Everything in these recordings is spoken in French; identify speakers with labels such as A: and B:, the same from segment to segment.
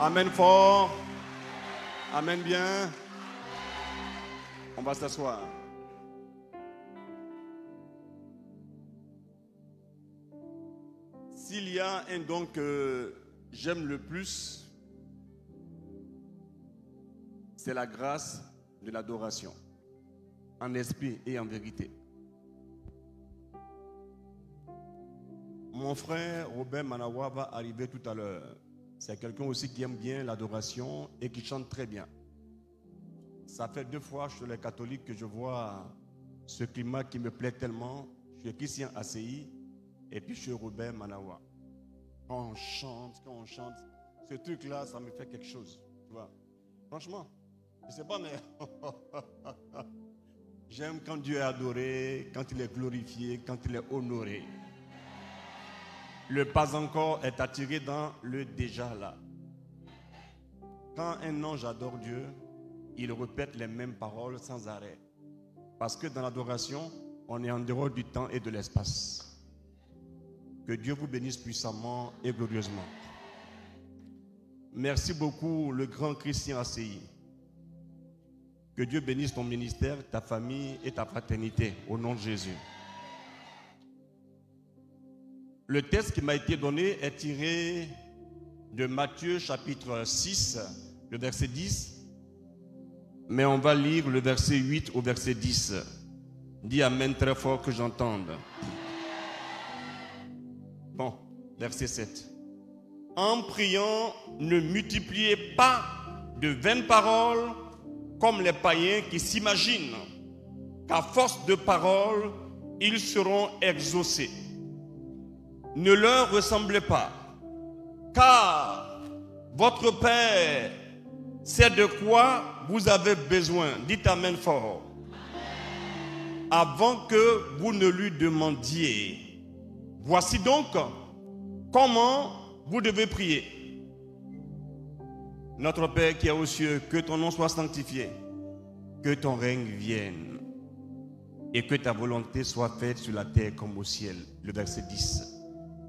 A: Amen fort. Amen bien. On va s'asseoir. S'il y a un don que j'aime le plus, c'est la grâce de l'adoration, en esprit et en vérité. Mon frère Robert Manawa va arriver tout à l'heure. C'est quelqu'un aussi qui aime bien l'adoration et qui chante très bien. Ça fait 2 fois chez les catholiques que je vois ce climat qui me plaît tellement. Je suis Christian ACI et puis chez Robert Manawa. Quand on chante, ce truc-là, ça me fait quelque chose. Tu vois? Franchement, je ne sais pas, mais j'aime quand Dieu est adoré, quand il est glorifié, quand il est honoré. Le pas encore est attiré dans le déjà là. Quand un ange adore Dieu, il répète les mêmes paroles sans arrêt. Parce que dans l'adoration, on est en dehors du temps et de l'espace. Que Dieu vous bénisse puissamment et glorieusement. Merci beaucoup, le grand Christian ACI. Que Dieu bénisse ton ministère, ta famille et ta fraternité, au nom de Jésus. Le texte qui m'a été donné est tiré de Matthieu chapitre 6, le verset 10. Mais on va lire le verset 8 au verset 10. Dis Amen très fort que j'entende. Bon, verset 7. En priant, ne multipliez pas de vaines paroles comme les païens qui s'imaginent qu'à force de paroles, ils seront exaucés. Ne leur ressemblez pas, car votre Père sait de quoi vous avez besoin. Dites Amen fort. Avant que vous ne lui demandiez. Voici donc comment vous devez prier. Notre Père qui est aux cieux, que ton nom soit sanctifié, que ton règne vienne et que ta volonté soit faite sur la terre comme au ciel. Le verset 10.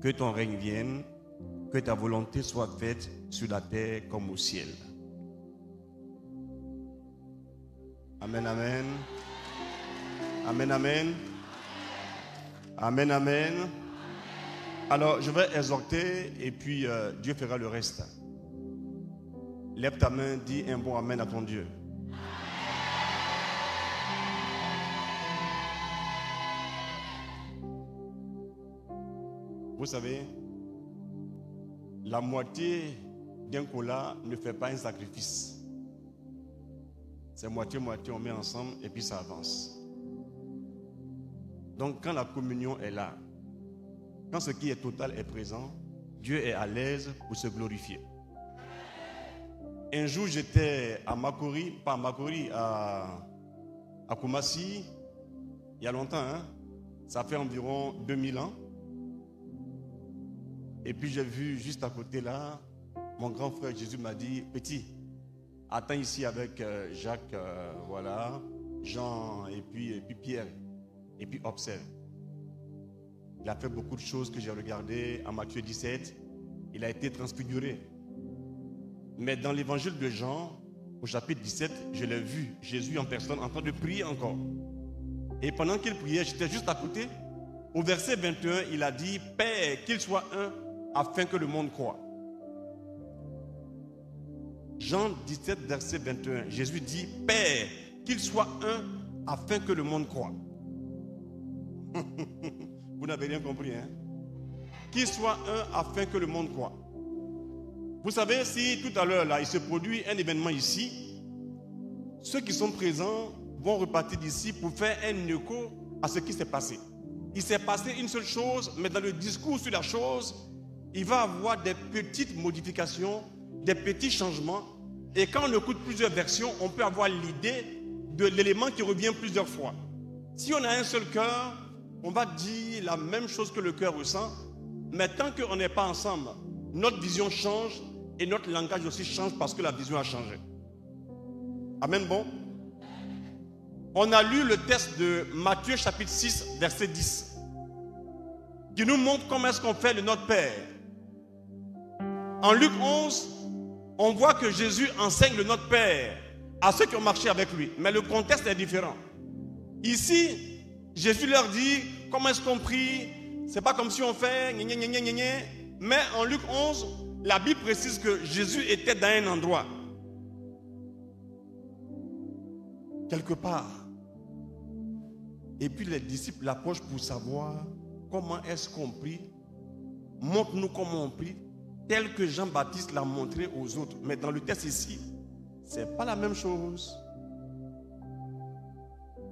A: Que ton règne vienne, que ta volonté soit faite sur la terre comme au ciel. Amen, amen. Amen, amen. Amen, amen. Alors, je vais exhorter et puis Dieu fera le reste. Lève ta main, dis un bon amen à ton Dieu. Vous savez, la moitié d'un cola ne fait pas un sacrifice. C'est moitié-moitié, on met ensemble et puis ça avance. Donc quand la communion est là, quand ce qui est total est présent, Dieu est à l'aise pour se glorifier. Un jour j'étais à Makori, pas à Makori, à Kumasi, il y a longtemps, hein? Ça fait environ 2000 ans. Et puis j'ai vu juste à côté là, mon grand frère Jésus m'a dit, petit, attends ici avec Jacques, voilà, Jean et puis Pierre, et puis observe. Il a fait beaucoup de choses que j'ai regardées en Matthieu 17, il a été transfiguré. Mais dans l'évangile de Jean, au chapitre 17, je l'ai vu, Jésus en personne en train de prier encore. Et pendant qu'il priait, j'étais juste à côté. Au verset 21, il a dit, Père, qu'il soit un, afin que le monde croie. Jean 17, verset 21, Jésus dit, Père, qu'il soit un, afin que le monde croie. Vous n'avez rien compris, hein? Qu'il soit un, afin que le monde croie. Vous savez, si tout à l'heure, là, il se produit un événement ici, ceux qui sont présents vont repartir d'ici pour faire un écho à ce qui s'est passé. Il s'est passé une seule chose, mais dans le discours sur la chose, il va y avoir des petites modifications, des petits changements. Et quand on écoute plusieurs versions, on peut avoir l'idée de l'élément qui revient plusieurs fois. Si on a un seul cœur, on va dire la même chose que le cœur ressent. Mais tant qu'on n'est pas ensemble, notre vision change et notre langage aussi change parce que la vision a changé. Amen, bon. On a lu le texte de Matthieu chapitre 6, verset 10, qui nous montre comment est-ce qu'on fait de notre Père. En Luc 11, on voit que Jésus enseigne le Notre Père à ceux qui ont marché avec lui. Mais le contexte est différent. Ici, Jésus leur dit, comment est-ce qu'on prie? C'est pas comme si on fait gna, gna, gna, gna, gna. Mais en Luc 11, la Bible précise que Jésus était dans un endroit. Quelque part. Et puis les disciples l'approchent pour savoir comment est-ce qu'on prie. Montre-nous comment on prie, tel que Jean-Baptiste l'a montré aux autres. Mais dans le texte ici, ce n'est pas la même chose.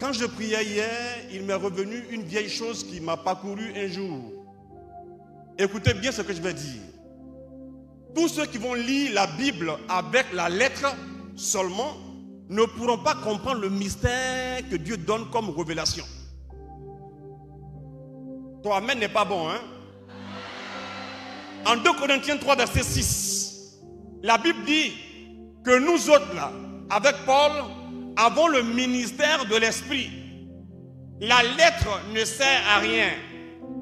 A: Quand je priais hier, il m'est revenu une vieille chose qui m'a parcouru un jour. Écoutez bien ce que je vais dire. Tous ceux qui vont lire la Bible avec la lettre seulement ne pourront pas comprendre le mystère que Dieu donne comme révélation. Ton amen n'est pas bon, hein? En 2 Corinthiens 3, verset 6, la Bible dit que nous autres, là, avec Paul, avons le ministère de l'esprit. La lettre ne sert à rien.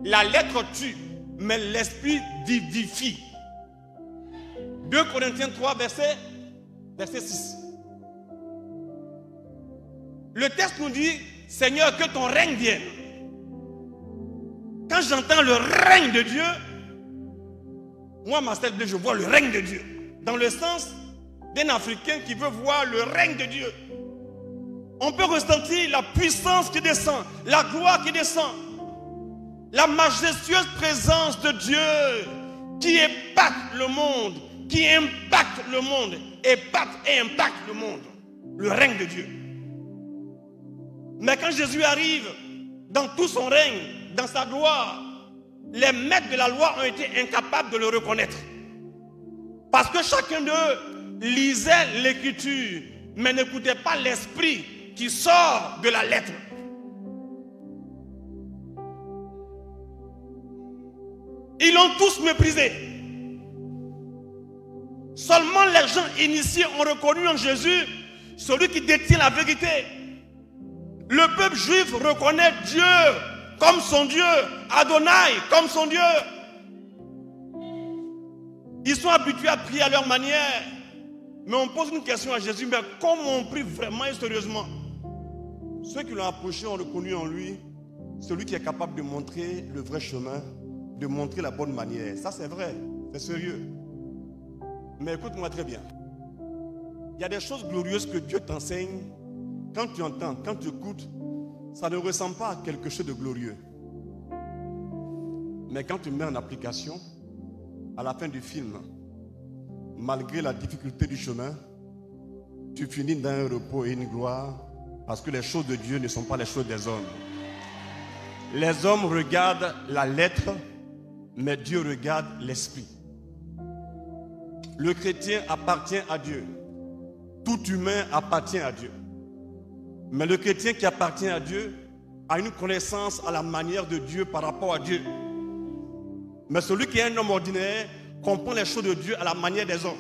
A: La lettre tue, mais l'esprit vivifie. 2 Corinthiens 3, verset 6. Le texte nous dit, Seigneur, que ton règne vienne. Quand j'entends le règne de Dieu, moi, Marcel Blé, je vois le règne de Dieu. Dans le sens d'un Africain qui veut voir le règne de Dieu. On peut ressentir la puissance qui descend, la gloire qui descend, la majestueuse présence de Dieu qui impacte le monde, qui impacte le monde, impacte et impacte le monde. Le règne de Dieu. Mais quand Jésus arrive dans tout son règne, dans sa gloire, les maîtres de la loi ont été incapables de le reconnaître. Parce que chacun d'eux lisait l'écriture, mais n'écoutait pas l'esprit qui sort de la lettre. Ils l'ont tous méprisé. Seulement les gens initiés ont reconnu en Jésus celui qui détient la vérité. Le peuple juif reconnaît Dieu comme son Dieu, Adonai comme son Dieu. Ils sont habitués à prier à leur manière. Mais on pose une question à Jésus, mais comment on prie vraiment et sérieusement? Ceux qui l'ont approché ont reconnu en lui celui qui est capable de montrer le vrai chemin, de montrer la bonne manière. Ça c'est vrai, c'est sérieux. Mais écoute-moi très bien. Il y a des choses glorieuses que Dieu t'enseigne. Quand tu entends, quand tu écoutes, ça ne ressemble pas à quelque chose de glorieux. Mais quand tu mets en application, à la fin du film, malgré la difficulté du chemin, tu finis dans un repos et une gloire, parce que les choses de Dieu ne sont pas les choses des hommes. Les hommes regardent la lettre, mais Dieu regarde l'esprit. Le chrétien appartient à Dieu. Tout humain appartient à Dieu. Mais le chrétien qui appartient à Dieu a une connaissance à la manière de Dieu par rapport à Dieu. Mais celui qui est un homme ordinaire comprend les choses de Dieu à la manière des hommes.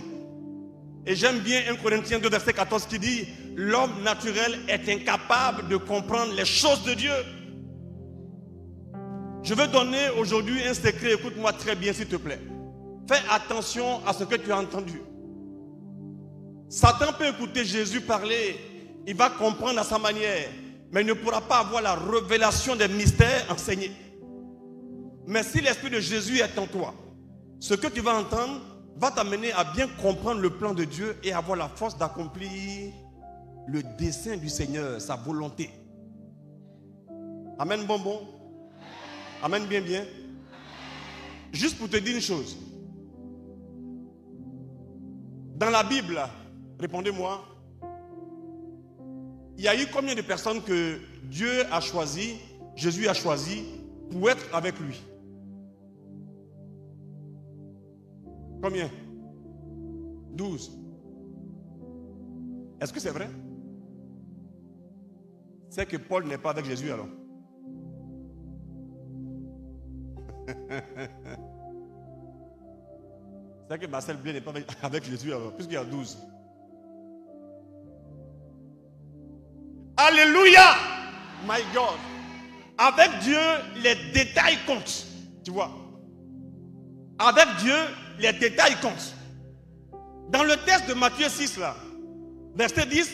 A: Et j'aime bien 1 Corinthiens 2, verset 14 qui dit « L'homme naturel est incapable de comprendre les choses de Dieu. » Je veux donner aujourd'hui un secret, écoute-moi très bien s'il te plaît. Fais attention à ce que tu as entendu. Satan peut écouter Jésus parler, il va comprendre à sa manière, mais il ne pourra pas avoir la révélation des mystères enseignés. Mais si l'esprit de Jésus est en toi, ce que tu vas entendre va t'amener à bien comprendre le plan de Dieu et avoir la force d'accomplir le dessein du Seigneur, sa volonté. Amen, bonbon. Amen, bien, bien. Juste pour te dire une chose. Dans la Bible, répondez-moi, il y a eu combien de personnes que Dieu a choisi, Jésus a choisi pour être avec lui? Combien? 12. Est-ce que c'est vrai? C'est que Paul n'est pas avec Jésus alors. C'est que Marcel Blé n'est pas avec Jésus alors, puisqu'il y a 12. Alléluia! My God! Avec Dieu, les détails comptent. Tu vois? Avec Dieu, les détails comptent. Dans le texte de Matthieu 6, là, verset 10,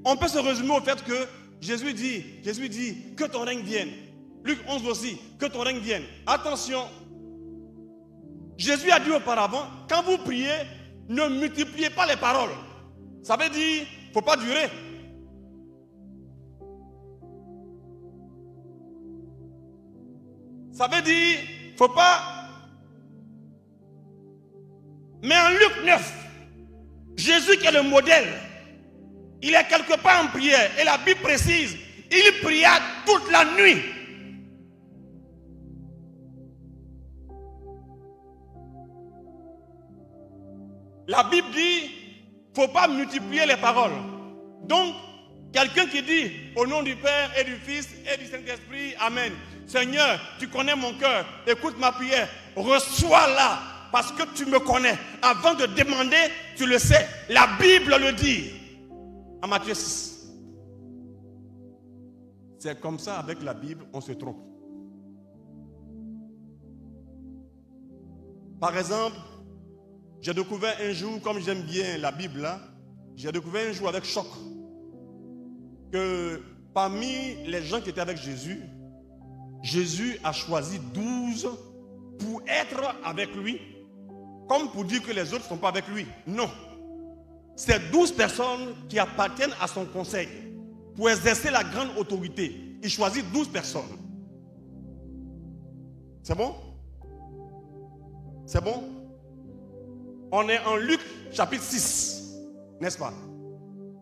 A: on peut se résumer au fait que Jésus dit, que ton règne vienne. Luc 11 aussi, que ton règne vienne. Attention, Jésus a dit auparavant, quand vous priez, ne multipliez pas les paroles. Ça veut dire, il ne faut pas durer. Ça veut dire, il ne faut pas... Mais en Luc 9, Jésus qui est le modèle, il est quelque part en prière. Et la Bible précise, il pria toute la nuit. La Bible dit, il ne faut pas multiplier les paroles. Donc, quelqu'un qui dit, au nom du Père et du Fils et du Saint-Esprit, Amen. Seigneur, tu connais mon cœur, écoute ma prière, reçois-la, parce que tu me connais. Avant de demander, tu le sais. La Bible le dit. En Matthieu 6. C'est comme ça, avec la Bible, on se trompe. Par exemple, j'ai découvert un jour, comme j'aime bien la Bible là, j'ai découvert un jour avec choc que parmi les gens qui étaient avec Jésus, Jésus a choisi 12 pour être avec lui, comme pour dire que les autres ne sont pas avec lui. Non. C'est 12 personnes qui appartiennent à son conseil pour exercer la grande autorité. Il choisit 12 personnes. C'est bon? C'est bon? On est en Luc chapitre 6, n'est-ce pas?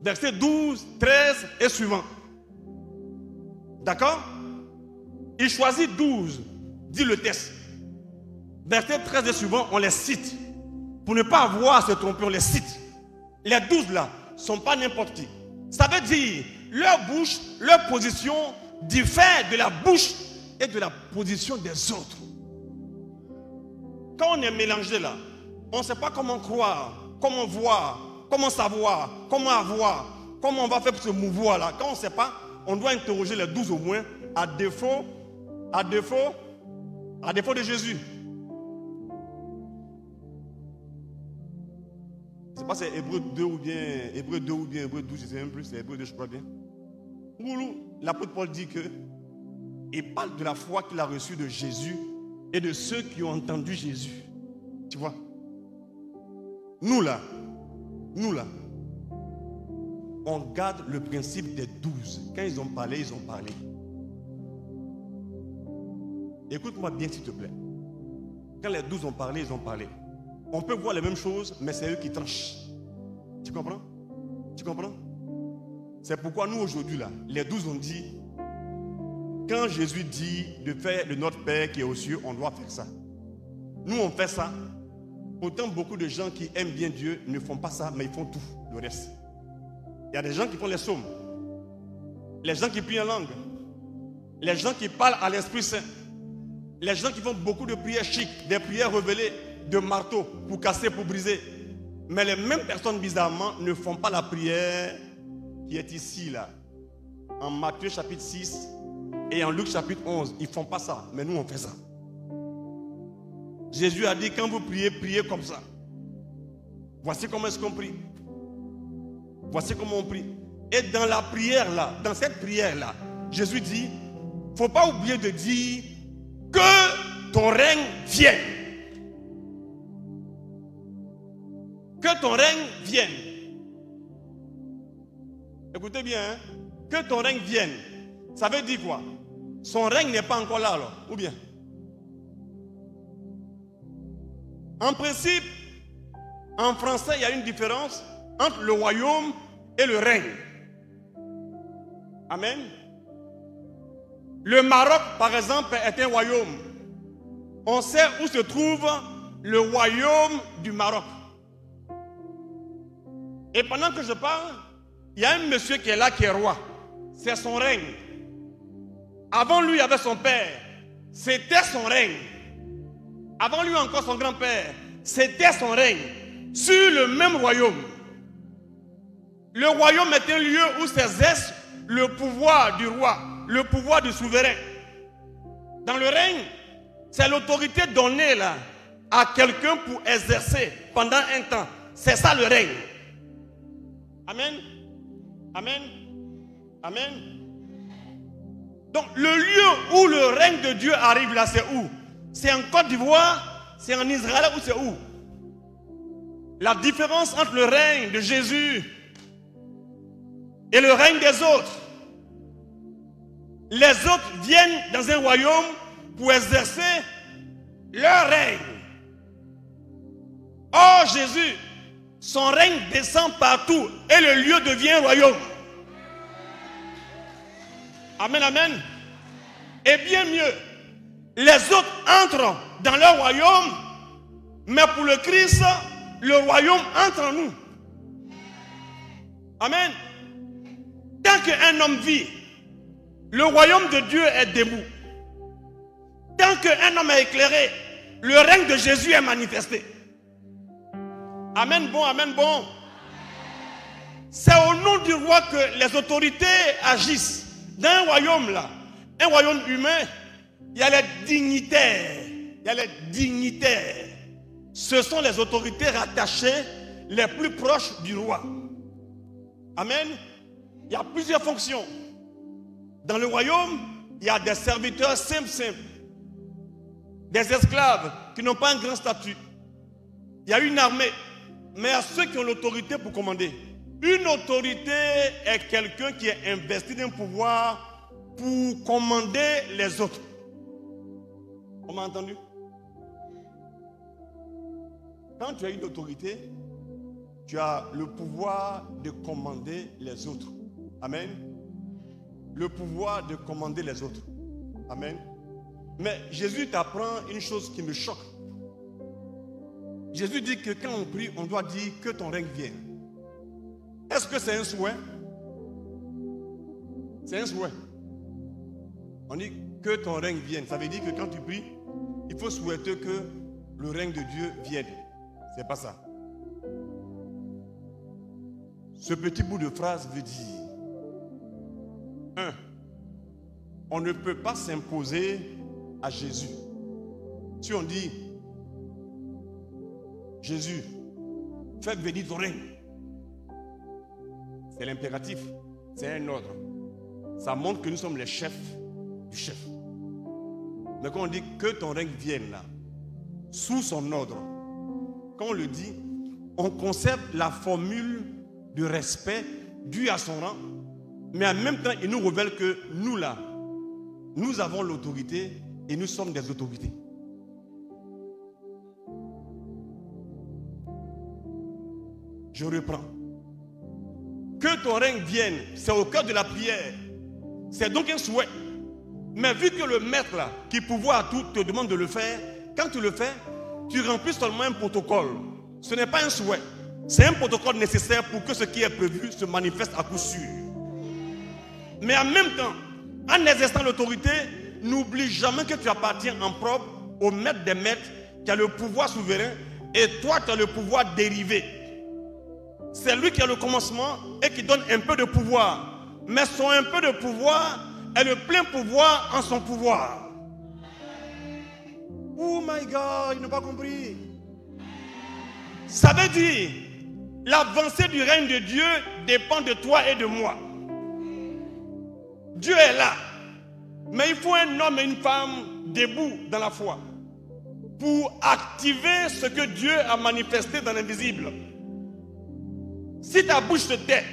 A: Versets 12, 13 et suivant. D'accord? Il choisit 12, dit le texte. Versets 13 et suivant, on les cite. Pour ne pas avoir à se tromper, on les cite. Les 12 là ne sont pas n'importe qui. Ça veut dire, leur bouche, leur position diffère de la bouche et de la position des autres. Quand on est mélangé là, on ne sait pas comment croire, comment voir, comment savoir, comment avoir, comment on va faire pour se mouvoir là. Quand on ne sait pas, on doit interroger les 12 au moins, à défaut de Jésus. Je ne sais pas si c'est Hébreu 2 ou bien Hébreu 2 ou bien Hébreu 12, je ne sais même plus, c'est Hébreu 2, je crois bien. Où l'apôtre Paul dit que il parle de la foi qu'il a reçue de Jésus et de ceux qui ont entendu Jésus. Tu vois? Nous là, on garde le principe des 12. Quand ils ont parlé, ils ont parlé. Écoute-moi bien s'il te plaît. Quand les 12 ont parlé, ils ont parlé. On peut voir les mêmes choses, mais c'est eux qui tranchent. Tu comprends? Tu comprends? C'est pourquoi nous aujourd'hui là, les 12 ont dit, quand Jésus dit de faire le Notre Père qui est aux cieux, on doit faire ça. Nous on fait ça. Pourtant beaucoup de gens qui aiment bien Dieu ne font pas ça, mais ils font tout le reste. Il y a des gens qui font les psaumes, les gens qui prient en langue, les gens qui parlent à l'Esprit Saint, les gens qui font beaucoup de prières chics, des prières révélées de marteau pour casser, pour briser. Mais les mêmes personnes bizarrement ne font pas la prière qui est ici là. En Matthieu chapitre 6 et en Luc chapitre 11, ils ne font pas ça, mais nous on fait ça. Jésus a dit, quand vous priez, priez comme ça. Voici comment est-ce qu'on prie. Voici comment on prie. Et dans la prière là, dans cette prière là, Jésus dit, il ne faut pas oublier de dire que ton règne vienne. Que ton règne vienne. Écoutez bien, hein? Que ton règne vienne. Ça veut dire quoi? Son règne n'est pas encore là alors, ou bien? En principe, en français, il y a une différence entre le royaume et le règne. Amen. Le Maroc, par exemple, est un royaume. On sait où se trouve le royaume du Maroc. Et pendant que je parle, il y a un monsieur qui est là, qui est roi. C'est son règne. Avant lui, il y avait son père. C'était son règne. Avant lui encore son grand-père. C'était son règne. Sur le même royaume. Le royaume est un lieu où s'exerce le pouvoir du roi, le pouvoir du souverain. Dans le règne, c'est l'autorité donnée là à quelqu'un pour exercer pendant un temps C'est ça le règne. Amen. Amen. Amen. Donc le lieu où le règne de Dieu arrive là, c'est où? C'est en Côte d'Ivoire? C'est en Israël ou c'est où? La différence entre le règne de Jésus et le règne des autres. Les autres viennent dans un royaume pour exercer leur règne. Or Jésus, son règne descend partout et le lieu devient un royaume. Amen, amen. Et bien mieux, les autres entrent dans leur royaume, mais pour le Christ, le royaume entre en nous. Amen. Tant qu'un homme vit, le royaume de Dieu est debout. Tant qu'un homme est éclairé, le règne de Jésus est manifesté. Amen, bon, amen, bon. C'est au nom du roi que les autorités agissent. Dans un royaume là, un royaume humain, il y a les dignitaires. Il y a les dignitaires. Ce sont les autorités rattachées les plus proches du roi. Amen. Il y a plusieurs fonctions. Dans le royaume, il y a des serviteurs simples, des esclaves qui n'ont pas un grand statut. Il y a une armée, mais il y a ceux qui ont l'autorité pour commander. Une autorité est quelqu'un qui est investi d'un pouvoir pour commander les autres. On m'a entendu? Quand tu as une autorité, tu as le pouvoir de commander les autres. Amen. Le pouvoir de commander les autres. Amen. Mais Jésus t'apprend une chose qui me choque. Jésus dit que quand on prie, on doit dire que ton règne vienne. Est-ce que c'est un souhait? C'est un souhait. On dit que ton règne vienne. Ça veut dire que quand tu pries, il faut souhaiter que le règne de Dieu vienne. C'est pas ça. Ce petit bout de phrase veut dire: 1. On ne peut pas s'imposer à Jésus. Si on dit: Jésus, fais venir ton règne, c'est l'impératif, c'est un ordre. Ça montre que nous sommes les chefs du chef. Mais quand on dit que ton règne vienne là, sous son ordre, quand on le dit, on conserve la formule de respect due à son rang, mais en même temps, il nous révèle que nous là, nous avons l'autorité et nous sommes des autorités. Je reprends. Que ton règne vienne, c'est au cœur de la prière. C'est donc un souhait. Mais vu que le maître là, qui pourvoit à tout, te demande de le faire, quand tu le fais, tu remplis seulement un protocole. Ce n'est pas un souhait. C'est un protocole nécessaire pour que ce qui est prévu se manifeste à coup sûr. Mais en même temps, en exerçant l'autorité, n'oublie jamais que tu appartiens en propre au maître des maîtres, qui a le pouvoir souverain, et toi tu as le pouvoir dérivé. C'est lui qui a le commencement et qui donne un peu de pouvoir. Mais son un peu de pouvoir est le plein pouvoir en son pouvoir. Oh my God, ils n'ont pas compris. Ça veut dire, l'avancée du règne de Dieu dépend de toi et de moi. Dieu est là. Mais il faut un homme et une femme debout dans la foi pour activer ce que Dieu a manifesté dans l'invisible. Si ta bouche te tait,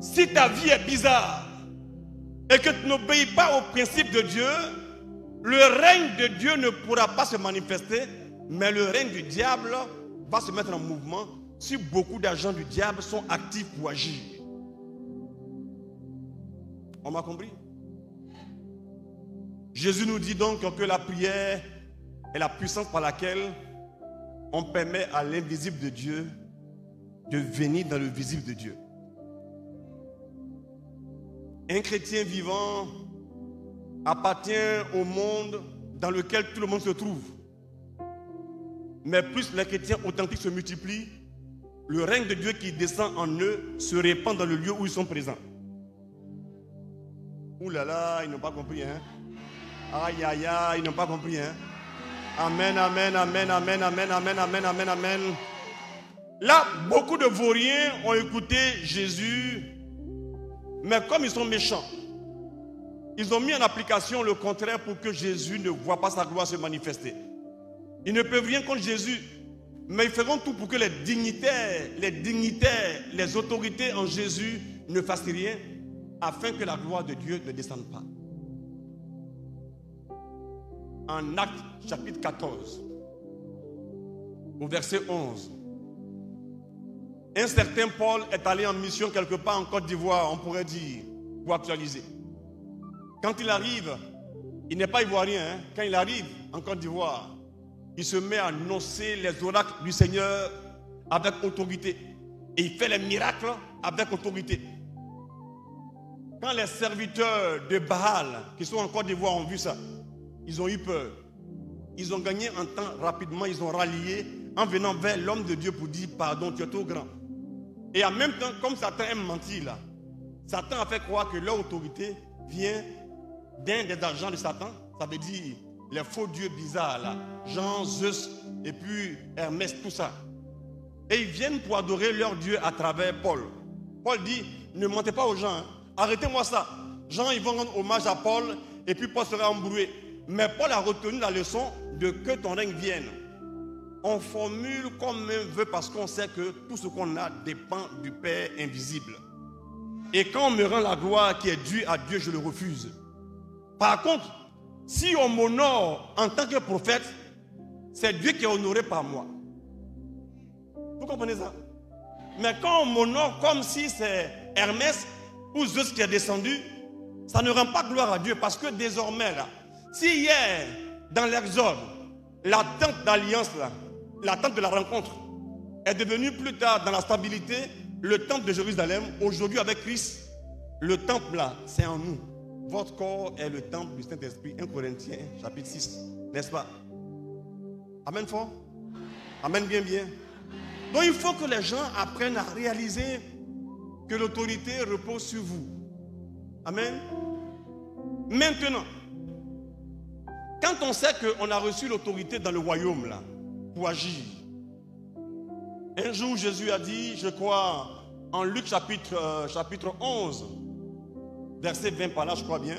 A: si ta vie est bizarre et que tu n'obéis pas au principe de Dieu, le règne de Dieu ne pourra pas se manifester, mais le règne du diable va se mettre en mouvement si beaucoup d'agents du diable sont actifs pour agir. On m'a compris? Jésus nous dit donc que la prière est la puissance par laquelle on permet à l'invisible de Dieu de venir dans le visible de Dieu. Un chrétien vivant appartient au monde dans lequel tout le monde se trouve. Mais plus les chrétiens authentiques se multiplient, le règne de Dieu qui descend en eux se répand dans le lieu où ils sont présents. Ouh là là, ils n'ont pas compris, hein? Aïe, aïe, aïe, ils n'ont pas compris, hein? Amen, amen, amen, amen, amen, amen, amen, amen, amen. Là, beaucoup de vauriens ont écouté Jésus, mais comme ils sont méchants, ils ont mis en application le contraire pour que Jésus ne voit pas sa gloire se manifester. Ils ne peuvent rien contre Jésus, mais ils feront tout pour que les dignitaires, les autorités en Jésus ne fassent rien, afin que la gloire de Dieu ne descende pas. En Actes chapitre 14, au verset 11, un certain Paul est allé en mission quelque part en Côte d'Ivoire, on pourrait dire, pour actualiser. Quand il arrive, il n'est pas ivoirien, hein? Quand il arrive en Côte d'Ivoire, il se met à annoncer les oracles du Seigneur avec autorité. Et il fait les miracles avec autorité. Quand les serviteurs de Baal, qui sont en Côte d'Ivoire, ont vu ça, ils ont eu peur. Ils ont gagné en temps rapidement, ils ont rallié en venant vers l'homme de Dieu pour dire pardon, tu es trop grand. Et en même temps, comme Satan aime mentir là, Satan a fait croire que leur autorité vient d'un des agents de Satan. Ça veut dire les faux dieux bizarres là, Jean, Zeus et puis Hermès, tout ça. Et ils viennent pour adorer leur Dieu à travers Paul. Paul dit, ne mentez pas aux gens, hein. Arrêtez-moi ça. Gens, ils vont rendre hommage à Paul et puis Paul sera embrouillé. Mais Paul a retenu la leçon de que ton règne vienne. On formule comme on veut parce qu'on sait que tout ce qu'on a dépend du Père invisible. Et quand on me rend la gloire qui est due à Dieu, je le refuse. Par contre, si on m'honore en tant que prophète, c'est Dieu qui est honoré par moi. Vous comprenez ça? Mais quand on m'honore comme si c'est Hermès ou Zeus qui est descendu, ça ne rend pas gloire à Dieu parce que désormais, là, si hier, dans l'Exode, la tente d'alliance, la tente de la rencontre, est devenue plus tard dans la stabilité, le temple de Jérusalem, aujourd'hui avec Christ, le temple là, c'est en nous. Votre corps est le temple du Saint-Esprit. 1 Corinthiens, chapitre 6, n'est-ce pas? Amen fort? Amen bien bien. Donc il faut que les gens apprennent à réaliser que l'autorité repose sur vous. Amen. Maintenant, quand on sait qu'on a reçu l'autorité dans le royaume là, pour agir, un jour Jésus a dit, je crois, en Luc chapitre 11, verset 20 par là, je crois bien,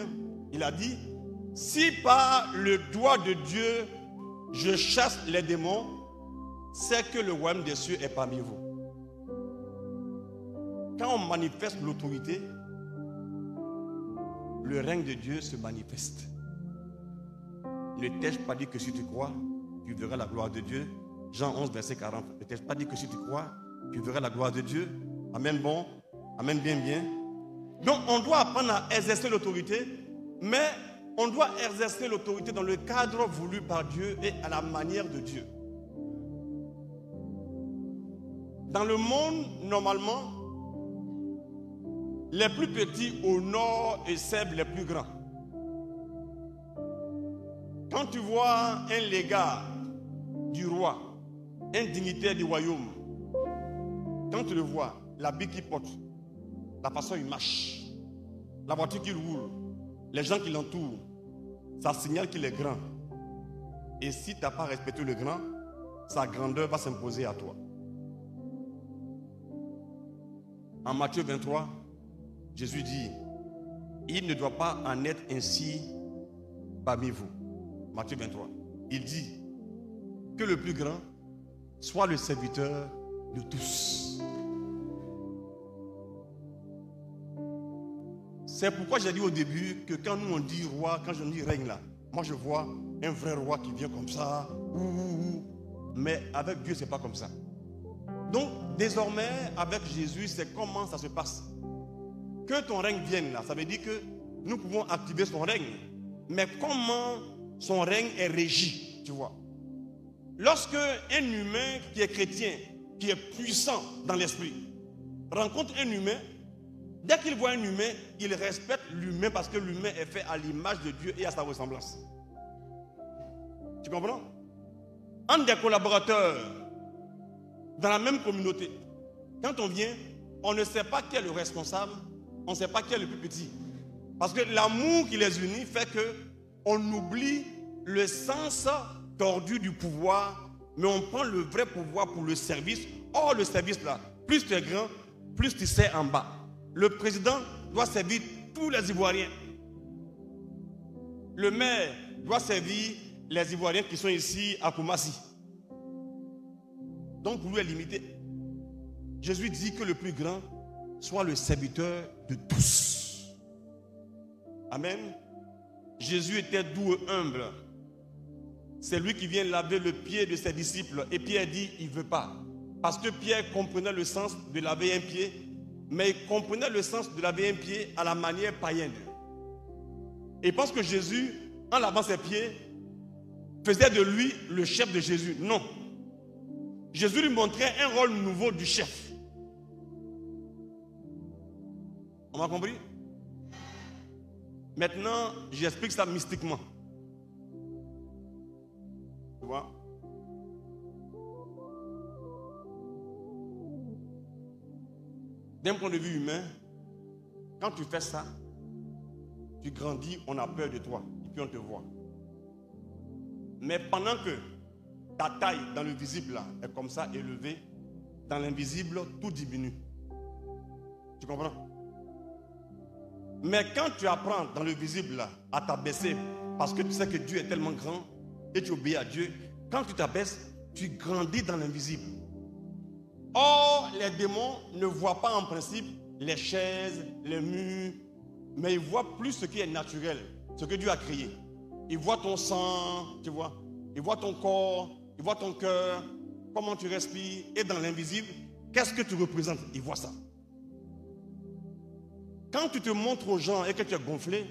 A: il a dit, si par le doigt de Dieu je chasse les démons, c'est que le royaume des cieux est parmi vous. Quand on manifeste l'autorité, le règne de Dieu se manifeste. Ne t'ai-je pas dit que si tu crois, tu verras la gloire de Dieu? Jean 11, verset 40. Ne t'ai-je pas dit que si tu crois, tu verras la gloire de Dieu? Amen bon. Amen bien bien. Donc on doit apprendre à exercer l'autorité, mais on doit exercer l'autorité dans le cadre voulu par Dieu et à la manière de Dieu. Dans le monde, normalement, les plus petits honorent et servent les plus grands. Quand tu vois un légat du roi, un dignitaire du royaume, quand tu le vois, l'habit qu'il porte, la façon dont il marche, la voiture qu'il roule, les gens qui l'entourent, ça signale qu'il est grand. Et si tu n'as pas respecté le grand, sa grandeur va s'imposer à toi. En Matthieu 23, Jésus dit, il ne doit pas en être ainsi parmi vous. Matthieu 23. Il dit que le plus grand soit le serviteur de tous. C'est pourquoi j'ai dit au début que quand nous on dit roi, quand je dis règne là, moi je vois un vrai roi qui vient comme ça, mais avec Dieu c'est pas comme ça. Donc désormais avec Jésus c'est comment ça se passe. Que ton règne vienne là, ça veut dire que nous pouvons activer son règne, mais comment son règne est régi, tu vois. Lorsque un humain qui est chrétien, qui est puissant dans l'esprit, rencontre un humain, dès qu'il voit un humain, il respecte l'humain parce que l'humain est fait à l'image de Dieu et à sa ressemblance. Tu comprends? Entre des collaborateurs dans la même communauté, quand on vient, on ne sait pas qui est le responsable, on ne sait pas qui est le plus petit. Parce que l'amour qui les unit fait qu'on oublie le sens tordu du pouvoir, mais on prend le vrai pouvoir pour le service, Or, le service là, plus tu es grand, plus tu sais en bas. Le président doit servir tous les Ivoiriens. Le maire doit servir les Ivoiriens qui sont ici à Koumassi. Donc, pour lui est limité. Jésus dit que le plus grand soit le serviteur de tous. Amen. Jésus était doux et humble. C'est lui qui vient laver le pied de ses disciples. Et Pierre dit, il ne veut pas. Parce que Pierre comprenait le sens de laver un pied, mais il comprenait le sens de laver un pied à la manière païenne. Et il pense que Jésus, en lavant ses pieds, faisait de lui le chef de Jésus. Non. Jésus lui montrait un rôle nouveau du chef. On m'a compris? Maintenant, j'explique ça mystiquement. Tu vois? D'un point de vue humain, quand tu fais ça, tu grandis, on a peur de toi, et puis on te voit. Mais pendant que ta taille dans le visible là, est comme ça élevée, dans l'invisible, tout diminue. Tu comprends? Mais quand tu apprends dans le visible là, à t'abaisser, parce que tu sais que Dieu est tellement grand, et tu obéis à Dieu, quand tu t'abaisses, tu grandis dans l'invisible. Or, les démons ne voient pas en principe les chaises, les murs, mais ils voient plus ce qui est naturel, ce que Dieu a créé. Ils voient ton sang, tu vois, ils voient ton corps, ils voient ton cœur, comment tu respires, et dans l'invisible, qu'est-ce que tu représentes? Ils voient ça. Quand tu te montres aux gens et que tu es gonflé,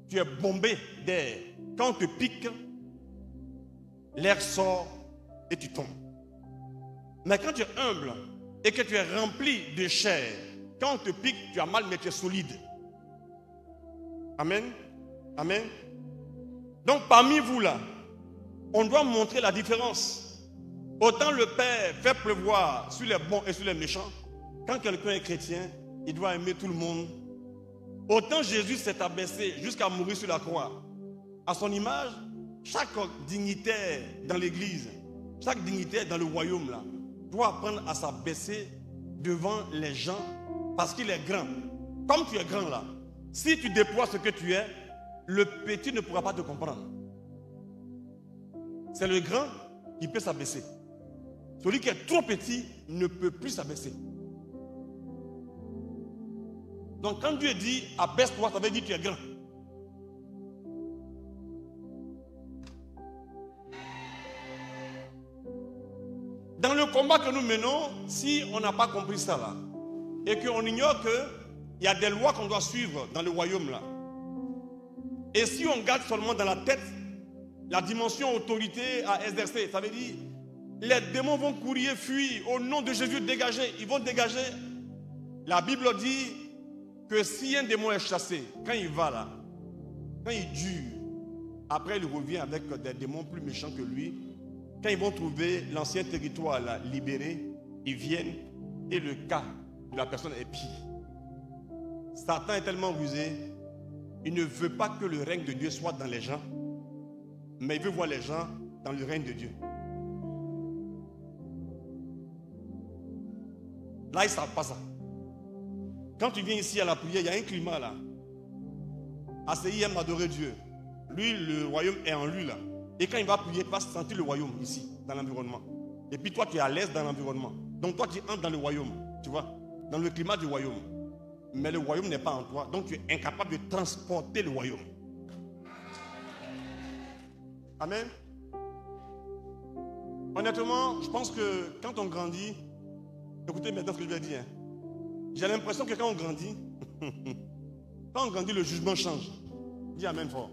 A: tu es bombé d'air. Quand on te pique, l'air sort et tu tombes. Mais quand tu es humble et que tu es rempli de chair, quand on te pique, tu as mal, mais tu es solide. Amen. Amen. Donc parmi vous là, on doit montrer la différence. Autant le Père fait pleuvoir sur les bons et sur les méchants, quand quelqu'un est chrétien, il doit aimer tout le monde. Autant Jésus s'est abaissé jusqu'à mourir sur la croix. À son image, chaque dignitaire dans l'église, chaque dignitaire dans le royaume là, doit apprendre à s'abaisser devant les gens parce qu'il est grand. Comme tu es grand là, si tu déploies ce que tu es, le petit ne pourra pas te comprendre. C'est le grand qui peut s'abaisser. Celui qui est trop petit ne peut plus s'abaisser. Donc quand Dieu dit abaisse-toi, ça veut dire que tu es grand. Dans le combat que nous menons, si on n'a pas compris ça là, et qu'on ignore qu'il y a des lois qu'on doit suivre dans le royaume là, et si on garde seulement dans la tête la dimension autorité à exercer, ça veut dire les démons vont courir, fuir, au nom de Jésus, dégager, ils vont dégager. La Bible dit que si un démon est chassé, quand il va là, quand il dure, après il revient avec des démons plus méchants que lui. Quand ils vont trouver l'ancien territoire là, libéré, ils viennent et le cas de la personne est pire. Satan est tellement rusé, il ne veut pas que le règne de Dieu soit dans les gens, mais il veut voir les gens dans le règne de Dieu. Là, ils ne savent pas ça. Quand tu viens ici à la prière, il y a un climat là. Asséi aime adorer Dieu. Lui, le royaume est en lui là. Et quand il va prier, il va sentir le royaume ici, dans l'environnement. Et puis toi, tu es à l'aise dans l'environnement. Donc toi, tu entres dans le royaume, tu vois, dans le climat du royaume. Mais le royaume n'est pas en toi, donc tu es incapable de transporter le royaume. Amen. Honnêtement, je pense que quand on grandit, écoutez maintenant ce que je vais dire. J'ai l'impression que quand on grandit, le jugement change. Dis amen fort.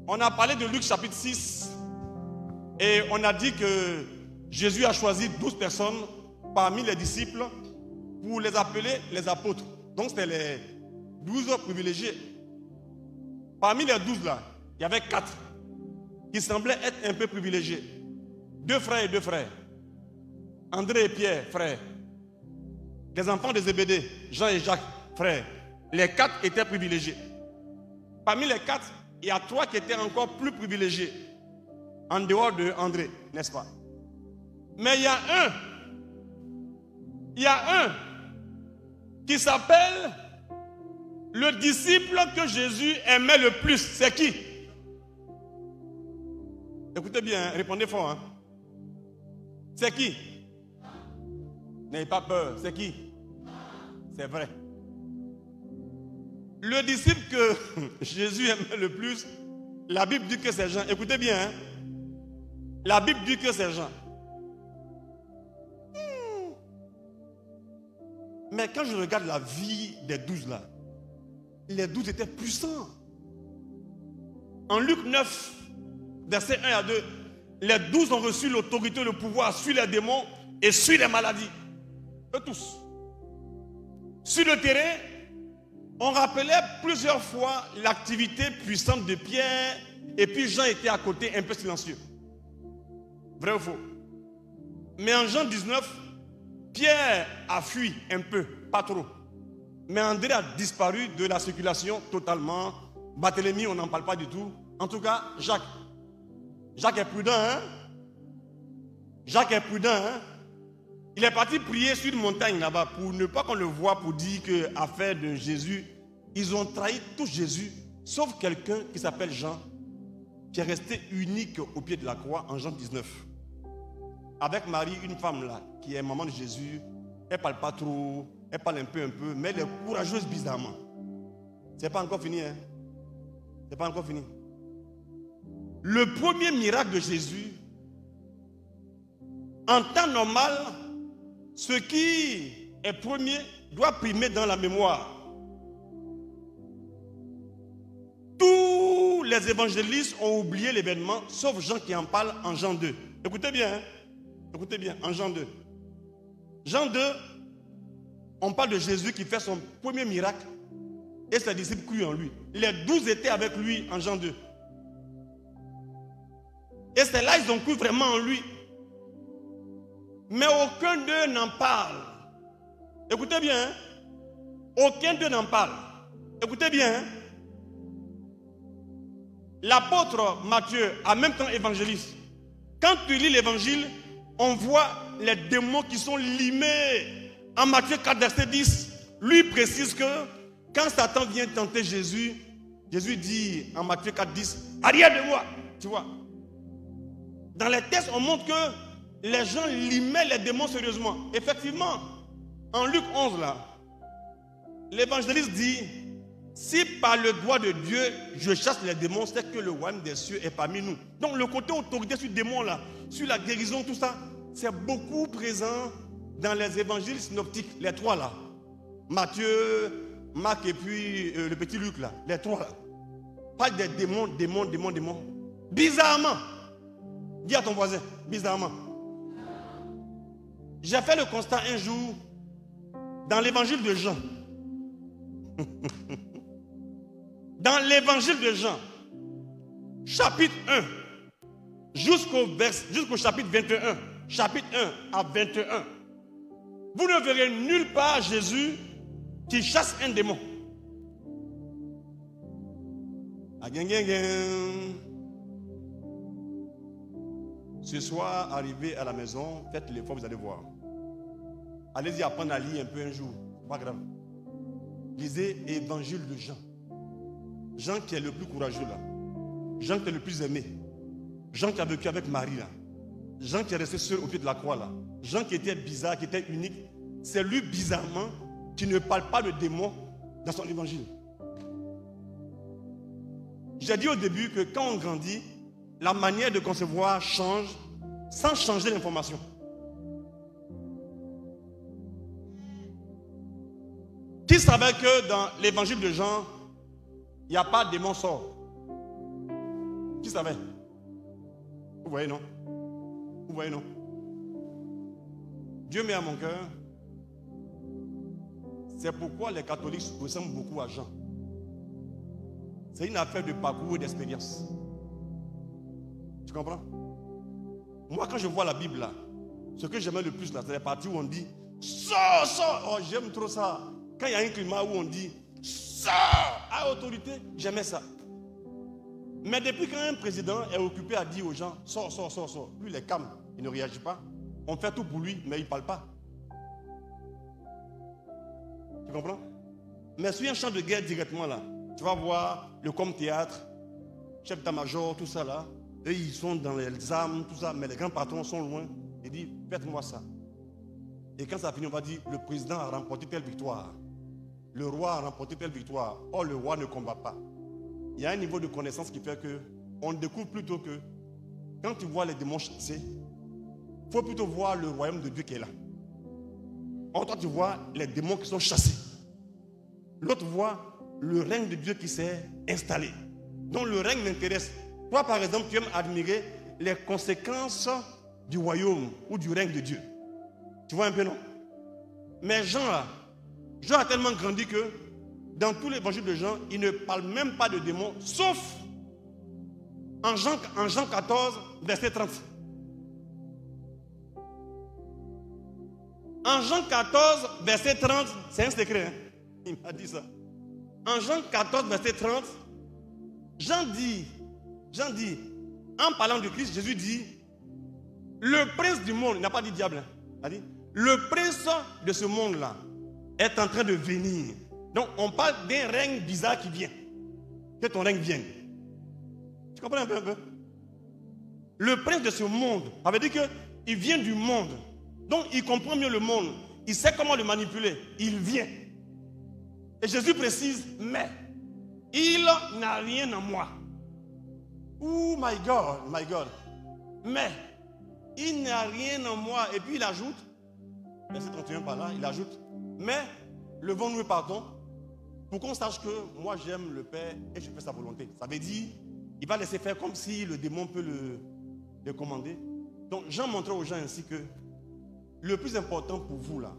A: On a parlé de Luc chapitre 6 et on a dit que Jésus a choisi 12 personnes parmi les disciples pour les appeler les apôtres. Donc c'était les 12 privilégiés. Parmi les 12 là, il y avait 4 qui semblaient être un peu privilégiés. 2 frères et 2 frères. André et Pierre, frères. Les enfants de Zébédée, Jean et Jacques, frères. Les 4 étaient privilégiés. Parmi les 4, il y a 3 qui étaient encore plus privilégiés, en dehors de André, n'est-ce pas? Mais il y a un qui s'appelle le disciple que Jésus aimait le plus. C'est qui? Écoutez bien, répondez fort. Hein. C'est qui? N'ayez pas peur. C'est qui? C'est vrai. Le disciple que Jésus aimait le plus, la Bible dit que c'est Jean. Écoutez bien. Hein. La Bible dit que c'est Jean. Mais quand je regarde la vie des 12 là, les 12 étaient puissants. En Luc 9, versets 1 à 2, les 12 ont reçu l'autorité, le pouvoir sur les démons et sur les maladies. Eux tous. Sur le terrain, on rappelait plusieurs fois l'activité puissante de Pierre et puis Jean était à côté un peu silencieux. Vrai ou faux? Mais en Jean 19, Pierre a fui un peu, pas trop. Mais André a disparu de la circulation totalement. Barthélemy, on n'en parle pas du tout. En tout cas, Jacques. Jacques est prudent, hein? Jacques est prudent, hein? Il est parti prier sur une montagne là-bas pour ne pas qu'on le voie, pour dire qu'affaire de Jésus, ils ont trahi tout Jésus, sauf quelqu'un qui s'appelle Jean, qui est resté unique au pied de la croix en Jean 19. Avec Marie, une femme là, qui est maman de Jésus, elle ne parle pas trop, elle parle un peu, mais elle est courageuse bizarrement. C'est pas encore fini, hein? C'est pas encore fini. Le premier miracle de Jésus, en temps normal, ce qui est premier doit primer dans la mémoire. Tous les évangélistes ont oublié l'événement, sauf Jean qui en parle en Jean 2. Écoutez bien, hein? Écoutez bien, en Jean 2. Jean 2, on parle de Jésus qui fait son premier miracle et ses disciples crurent en lui. Les 12 étaient avec lui en Jean 2. Et c'est là qu'ils ont cru vraiment en lui. Mais aucun d'eux n'en parle. Écoutez bien. Hein? Aucun d'eux n'en parle. Écoutez bien. Hein? L'apôtre Matthieu, en même temps évangéliste, quand tu lis l'évangile, on voit les démons qui sont limés. En Matthieu 4, verset 10, lui précise que quand Satan vient tenter Jésus, Jésus dit en Matthieu 4, 10, arrière de moi. Tu vois. Dans les textes, on montre que les gens limaient les démons sérieusement. Effectivement, en Luc 11, là, l'évangéliste dit, si par le doigt de Dieu, je chasse les démons, c'est que le royaume des cieux est parmi nous. Donc le côté autorité sur les démons, là, sur la guérison, tout ça, c'est beaucoup présent dans les évangiles synoptiques, les trois là. Matthieu, Marc et puis le petit Luc là, les trois là. Parle des démons. Bizarrement. Dis à ton voisin, bizarrement. J'ai fait le constat un jour dans l'évangile de Jean. Dans l'évangile de Jean, chapitre 1, jusqu'au chapitre 21, chapitre 1 à 21, vous ne verrez nulle part Jésus qui chasse un démon. Ce soir, arrivez à la maison, faites l'effort, vous allez voir. Allez-y apprendre à lire un peu un jour, c'est pas grave. Lisez l'évangile de Jean. Jean qui est le plus courageux là. Jean qui est le plus aimé. Jean qui a vécu avec Marie là. Jean qui est resté seul au pied de la croix là. Jean qui était bizarre, qui était unique. C'est lui bizarrement qui ne parle pas de démons dans son évangile. J'ai dit au début que quand on grandit, la manière de concevoir change sans changer l'information. Qui savait que dans l'évangile de Jean, il n'y a pas de démon sort? Qui savait? Vous voyez, non? Vous voyez, non? Dieu met à mon cœur. C'est pourquoi les catholiques ressemblent beaucoup à Jean. C'est une affaire de parcours et d'expérience. Tu comprends? Moi, quand je vois la Bible là, ce que j'aimais le plus là, c'est les parties où on dit sors, sors. Oh, j'aime trop ça. Quand il y a un climat où on dit sors à autorité, j'aimais ça. Mais depuis quand un président est occupé à dire aux gens sors, sors, sors, sors, lui il est calme, il ne réagit pas. On fait tout pour lui, mais il ne parle pas. Tu comprends? Mais sur un champ de guerre directement là, tu vas voir le com-théâtre, chef d'état-major, tout ça là. Eux, ils sont dans les armes, tout ça, mais les grands patrons sont loin. Ils disent, faites-moi ça. Et quand ça finit, on va dire, le président a remporté telle victoire. Le roi a remporté telle victoire. Or, le roi ne combat pas. Il y a un niveau de connaissance qui fait que on découvre plutôt que quand tu vois les démons chasser, il faut plutôt voir le royaume de Dieu qui est là. Or, toi, tu vois les démons qui sont chassés. L'autre voit le règne de Dieu qui s'est installé. Donc, le règne m'intéresse. Toi, par exemple, tu aimes admirer les conséquences du royaume ou du règne de Dieu. Tu vois un peu, non? Mais Jean, là, Jean a tellement grandi que dans tous les évangiles de Jean, il ne parle même pas de démons, sauf en Jean 14, verset 30. En Jean 14, verset 30, c'est un secret, hein? Il m'a dit ça. En Jean 14, verset 30, Jean dit, en parlant de Christ, Jésus dit, le prince du monde, il n'a pas dit diable, hein? Il a dit, le prince de ce monde-là est en train de venir. Donc, on parle d'un règne bizarre qui vient. Que ton règne vienne. Tu comprends un peu? Le prince de ce monde, ça veut dire qu'il vient du monde. Donc, il comprend mieux le monde. Il sait comment le manipuler. Il vient. Et Jésus précise, mais il n'a rien en moi. Oh my God. Mais il n'a rien en moi. Et puis il ajoute, verset 31 par là, il ajoute, mais levons-nous pardon pour qu'on sache que moi j'aime le Père et je fais sa volonté. Ça veut dire, il va laisser faire comme si le démon peut le commander. Donc Jean montrait aux gens ainsi que le plus important pour vous là,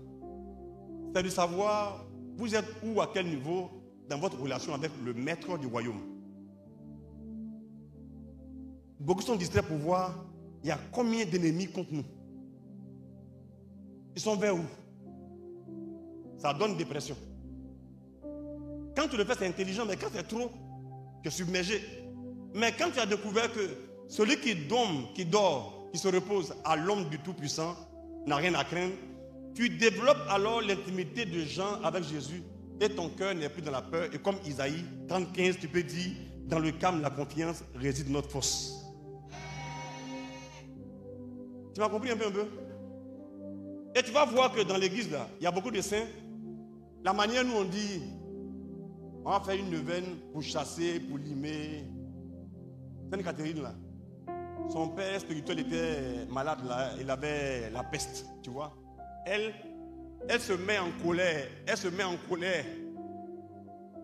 A: c'est de savoir vous êtes où, à quel niveau dans votre relation avec le maître du royaume. Beaucoup sont distraits pour voir il y a combien d'ennemis contre nous. Ils sont vers où? Ça donne dépression. Quand tu le fais, c'est intelligent, mais quand c'est trop, tu es submergé. Mais quand tu as découvert que celui qui dort, qui se repose à l'ombre du Tout-Puissant, n'a rien à craindre, tu développes alors l'intimité de Jean avec Jésus et ton cœur n'est plus dans la peur. Et comme Isaïe 35, tu peux dire, dans le calme, la confiance réside notre force. Tu m'as compris un peu? Et tu vas voir que dans l'église, là, il y a beaucoup de saints. La manière nous on dit, on va faire une neuvaine pour chasser, pour limer. Sainte Catherine, là, son père spirituel était malade, là, il avait la peste, tu vois. Elle se met en colère,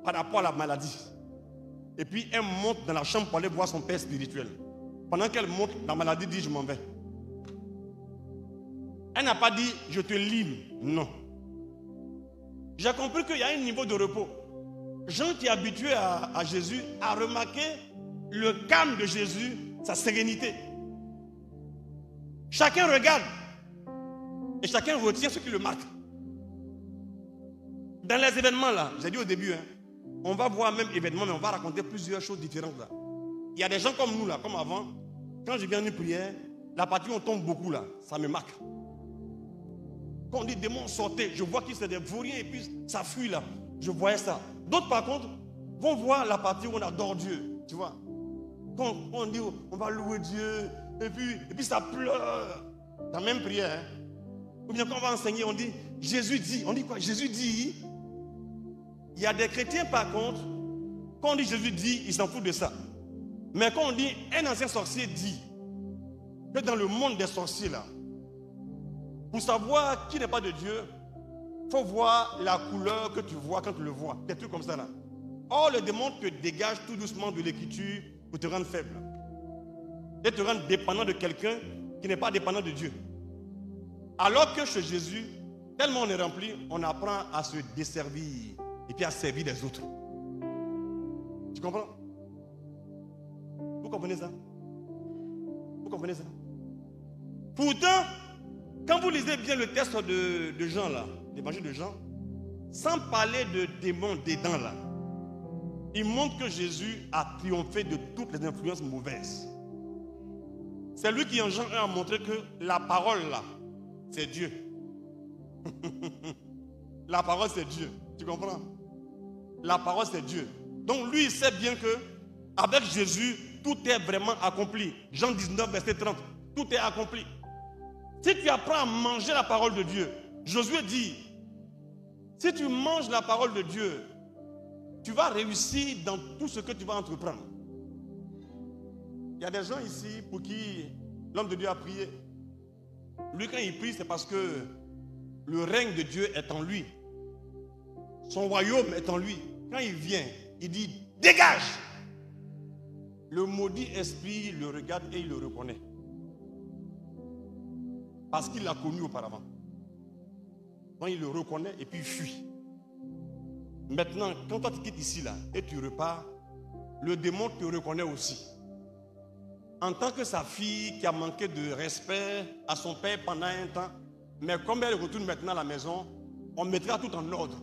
A: par rapport à la maladie. Et puis elle monte dans la chambre pour aller voir son père spirituel. Pendant qu'elle monte, la maladie dit, je m'en vais. Elle n'a pas dit, je te lime. Non. J'ai compris qu'il y a un niveau de repos. Jean qui est habitué à Jésus a remarqué le calme de Jésus, sa sérénité. Chacun regarde et chacun retient ce qui le marque. Dans les événements là, j'ai dit au début, on va voir même événements, mais on va raconter plusieurs choses différentes là. Il y a des gens comme nous là, comme avant. Quand je viens à une prière, la partie où on tombe beaucoup là, ça me marque. Quand on dit démon sortez, je vois qu'ils c'est des vauriens et puis ça fuit là. Je voyais ça. D'autres par contre vont voir la partie où on adore Dieu. Tu vois. Quand on dit on va louer Dieu et puis ça pleure. Dans la même prière. Ou bien quand on va enseigner, on dit Jésus dit. On dit quoi? Jésus dit. Il y a des chrétiens par contre, quand on dit Jésus dit, ils s'en foutent de ça. Mais quand on dit un ancien sorcier dit que dans le monde des sorciers là, pour savoir qui n'est pas de Dieu, il faut voir la couleur que tu vois quand tu le vois. Des trucs comme ça là. Or, le démon te dégage tout doucement de l'écriture pour te rendre faible. Et te rendre dépendant de quelqu'un qui n'est pas dépendant de Dieu. Alors que chez Jésus, tellement on est rempli, on apprend à se desservir et puis à servir les autres. Tu comprends? Vous comprenez ça? Vous comprenez ça? Pourtant, quand vous lisez bien le texte de Jean là, l'évangile de Jean, sans parler de démons dedans là, il montre que Jésus a triomphé de toutes les influences mauvaises. C'est lui qui en Jean 1 a montré que la parole là, c'est Dieu. La parole, c'est Dieu. Tu comprends? La parole, c'est Dieu. Donc lui, il sait bien que avec Jésus, tout est vraiment accompli. Jean 19, verset 30. Tout est accompli. Si tu apprends à manger la parole de Dieu, Josué dit, si tu manges la parole de Dieu, tu vas réussir dans tout ce que tu vas entreprendre. Il y a des gens ici pour qui l'homme de Dieu a prié. Lui, quand il prie, c'est parce que le règne de Dieu est en lui. Son royaume est en lui. Quand il vient, il dit, dégage! Le maudit esprit le regarde et il le reconnaît. Parce qu'il l'a connu auparavant. Donc il le reconnaît et puis il fuit. Maintenant, quand toi tu quittes ici là et tu repars, le démon te reconnaît aussi. En tant que sa fille qui a manqué de respect à son père pendant un temps, mais comme elle retourne maintenant à la maison, on mettra tout en ordre.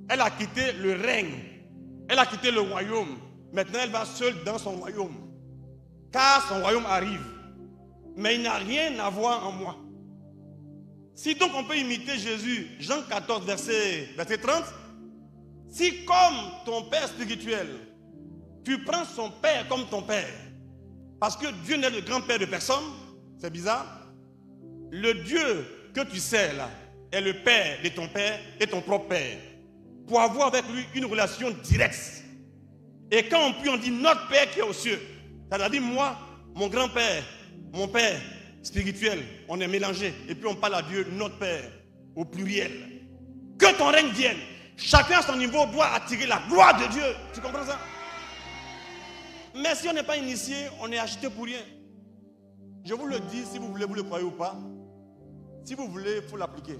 A: Elle a quitté le règne, elle a quitté le royaume. Maintenant, elle va seule dans son royaume. Car son royaume arrive. Mais il n'a rien à voir en moi. Si donc on peut imiter Jésus, Jean 14, verset 30, si comme ton père spirituel, tu prends son père comme ton père, parce que Dieu n'est le grand-père de personne, c'est bizarre, le Dieu que tu sais là est le père de ton père et ton propre père, pour avoir avec lui une relation directe. Et quand on dit notre père qui est aux cieux, ça veut dire moi, mon grand-père, mon père spirituel, on est mélangé. Et puis on parle à Dieu, notre Père, au pluriel. Que ton règne vienne. Chacun à son niveau doit attirer la gloire de Dieu. Tu comprends ça? Mais si on n'est pas initié, on est acheté pour rien. Je vous le dis, si vous voulez, vous le croyez ou pas. Si vous voulez, il faut l'appliquer.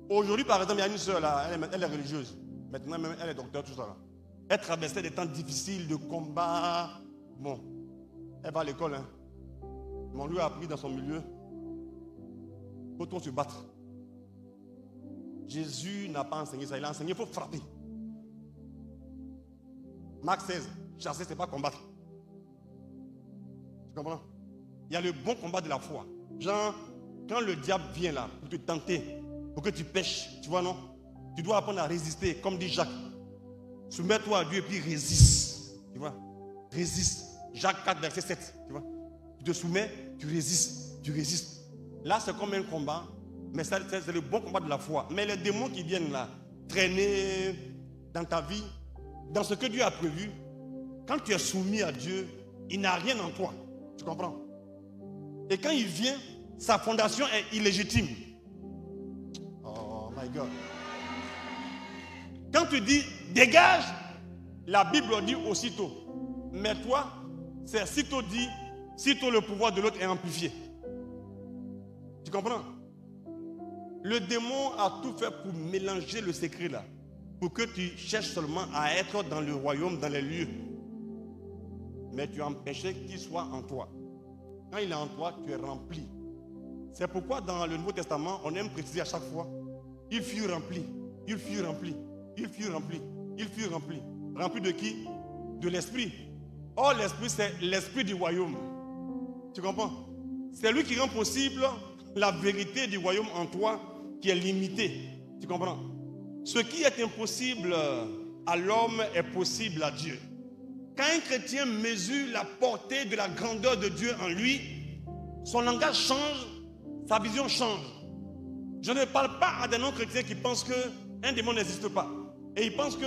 A: Aujourd'hui, par exemple, il y a une soeur là, elle est religieuse. Maintenant, même, elle est docteur, tout ça là. Elle traversait des temps difficiles de combat. Bon, elle va à l'école, hein. Mais on lui a appris dans son milieu, faut on se battre. Jésus n'a pas enseigné ça, il a enseigné, il faut frapper. Marc 16, chasser, c'est pas combattre. Tu comprends? Il y a le bon combat de la foi. Genre, quand le diable vient là pour te tenter, pour que tu pêches, tu vois non? Tu dois apprendre à résister, comme dit Jacques. Soumets-toi à Dieu et puis résiste. Tu vois? Résiste. Jacques 4, verset 7. Tu vois? Tu te soumets, tu résistes, tu résistes. Là, c'est comme un combat, mais c'est le bon combat de la foi. Mais les démons qui viennent là, traîner dans ta vie, dans ce que Dieu a prévu, quand tu es soumis à Dieu, il n'a rien en toi. Tu comprends? Et quand il vient, sa fondation est illégitime. Oh my God. Quand tu dis dégage, la Bible dit aussitôt. Mais toi, c'est sitôt dit, sitôt le pouvoir de l'autre est amplifié. Tu comprends? Le démon a tout fait pour mélanger le secret là. Pour que tu cherches seulement à être dans le royaume, dans les lieux. Mais tu as empêché qu'il soit en toi. Quand il est en toi, tu es rempli. C'est pourquoi dans le Nouveau Testament, on aime préciser à chaque fois, il fut rempli, il fut rempli, il fut rempli, il fut rempli. Rempli de qui? De l'esprit. Or, l'esprit, c'est l'esprit du royaume. Tu comprends? C'est lui qui rend possible la vérité du royaume en toi qui est limitée. Tu comprends? Ce qui est impossible à l'homme est possible à Dieu. Quand un chrétien mesure la portée de la grandeur de Dieu en lui, son langage change, sa vision change. Je ne parle pas à des non-chrétiens qui pensent qu'un démon n'existe pas. Et ils pensent que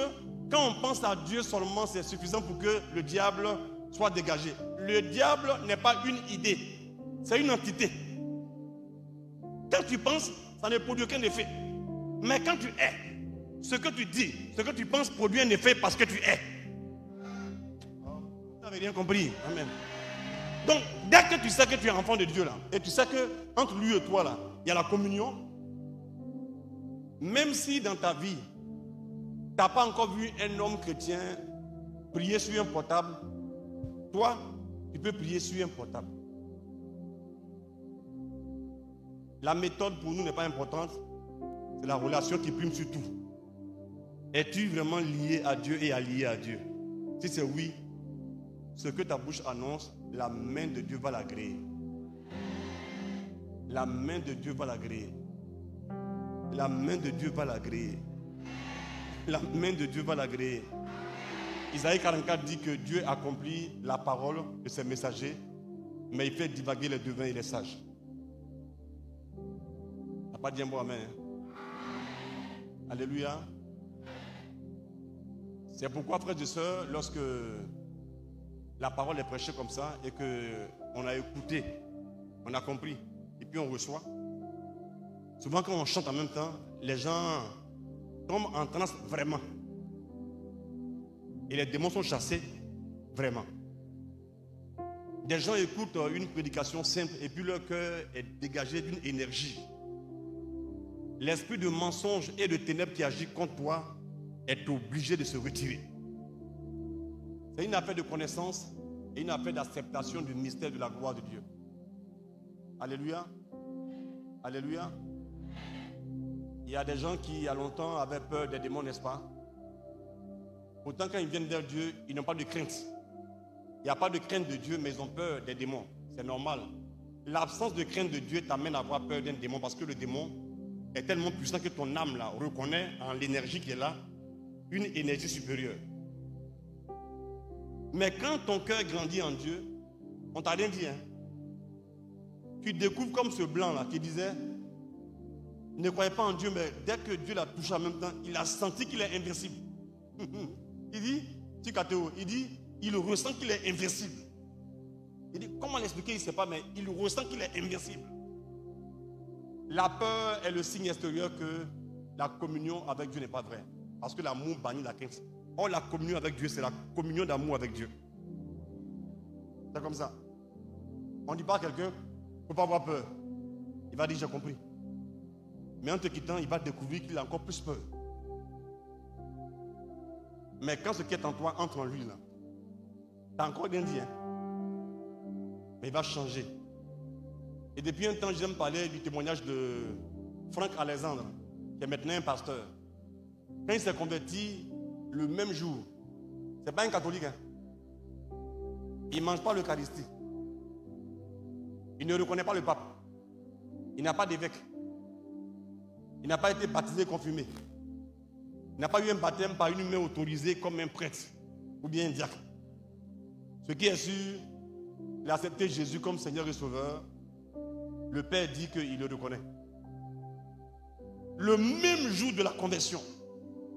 A: quand on pense à Dieu seulement, c'est suffisant pour que le diable soit dégagé. Le diable n'est pas une idée, c'est une entité. Quand tu penses, ça ne produit aucun effet. Mais quand tu es, ce que tu dis, ce que tu penses produit un effet parce que tu es. Vous n'avez rien compris. Amen. Donc, dès que tu sais que tu es enfant de Dieu là, et tu sais que entre lui et toi là, il y a la communion, même si dans ta vie, tu n'as pas encore vu un homme chrétien prier sur un portable, toi, tu peux prier sur un portable. La méthode pour nous n'est pas importante, c'est la relation qui prime sur tout. Es-tu vraiment lié à Dieu et allié à Dieu? Si c'est oui, ce que ta bouche annonce, la main de Dieu va l'agréer. la main de Dieu va l'agréer. La main de Dieu va l'agréer. La main de Dieu va l'agréer. Isaïe 44 dit que Dieu accomplit la parole de ses messagers, mais il fait divaguer les devins et les sages. Ça n'a pas dit un bon amen. Alléluia. C'est pourquoi, frères et sœurs, lorsque la parole est prêchée comme ça et qu'on a écouté, on a compris, et puis on reçoit, souvent quand on chante en même temps, les gens tombent en transe vraiment. Et les démons sont chassés vraiment. Des gens écoutent une prédication simple et puis leur cœur est dégagé d'une énergie. L'esprit de mensonge et de ténèbres qui agit contre toi est obligé de se retirer. C'est une affaire de connaissance et une affaire d'acceptation du mystère de la gloire de Dieu. Alléluia. Alléluia. Il y a des gens qui, il y a longtemps, avaient peur des démons, n'est-ce pas? Pourtant, quand ils viennent vers Dieu, ils n'ont pas de crainte. Il n'y a pas de crainte de Dieu, mais ils ont peur des démons. C'est normal. L'absence de crainte de Dieu t'amène à avoir peur d'un démon parce que le démon est tellement puissant que ton âme là reconnaît en l'énergie qui est là une énergie supérieure. Mais quand ton cœur grandit en Dieu, on t'a rien dit, hein? Tu découvres comme ce blanc là qui disait ne croyez pas en Dieu, mais dès que Dieu l'a touché en même temps, il a senti qu'il est invincible. Il dit, il ressent qu'il est invincible. Il dit, comment l'expliquer, il ne sait pas, mais il ressent qu'il est invincible. La peur est le signe extérieur que la communion avec Dieu n'est pas vraie. Parce que l'amour bannit la crainte. Or, la communion avec Dieu, c'est la communion d'amour avec Dieu. C'est comme ça. On ne dit pas à quelqu'un, il ne faut pas avoir peur. Il va dire, j'ai compris. Mais en te quittant, il va découvrir qu'il a encore plus peur. Mais quand ce qui est en toi entre en lui, là, tu n'as encore rien dit. Hein? Mais il va changer. Et depuis un temps, j'aime parler du témoignage de Franck Alexandre, qui est maintenant un pasteur. Quand il s'est converti, le même jour, ce n'est pas un catholique. Hein? Il ne mange pas l'Eucharistie. Il ne reconnaît pas le pape. Il n'a pas d'évêque. Il n'a pas été baptisé, confirmé. Il n'a pas eu un baptême par une main autorisée comme un prêtre ou bien un diacre. Ce qui est sûr, il a accepté Jésus comme Seigneur et Sauveur. Le Père dit qu'il le reconnaît. Le même jour de la conversion,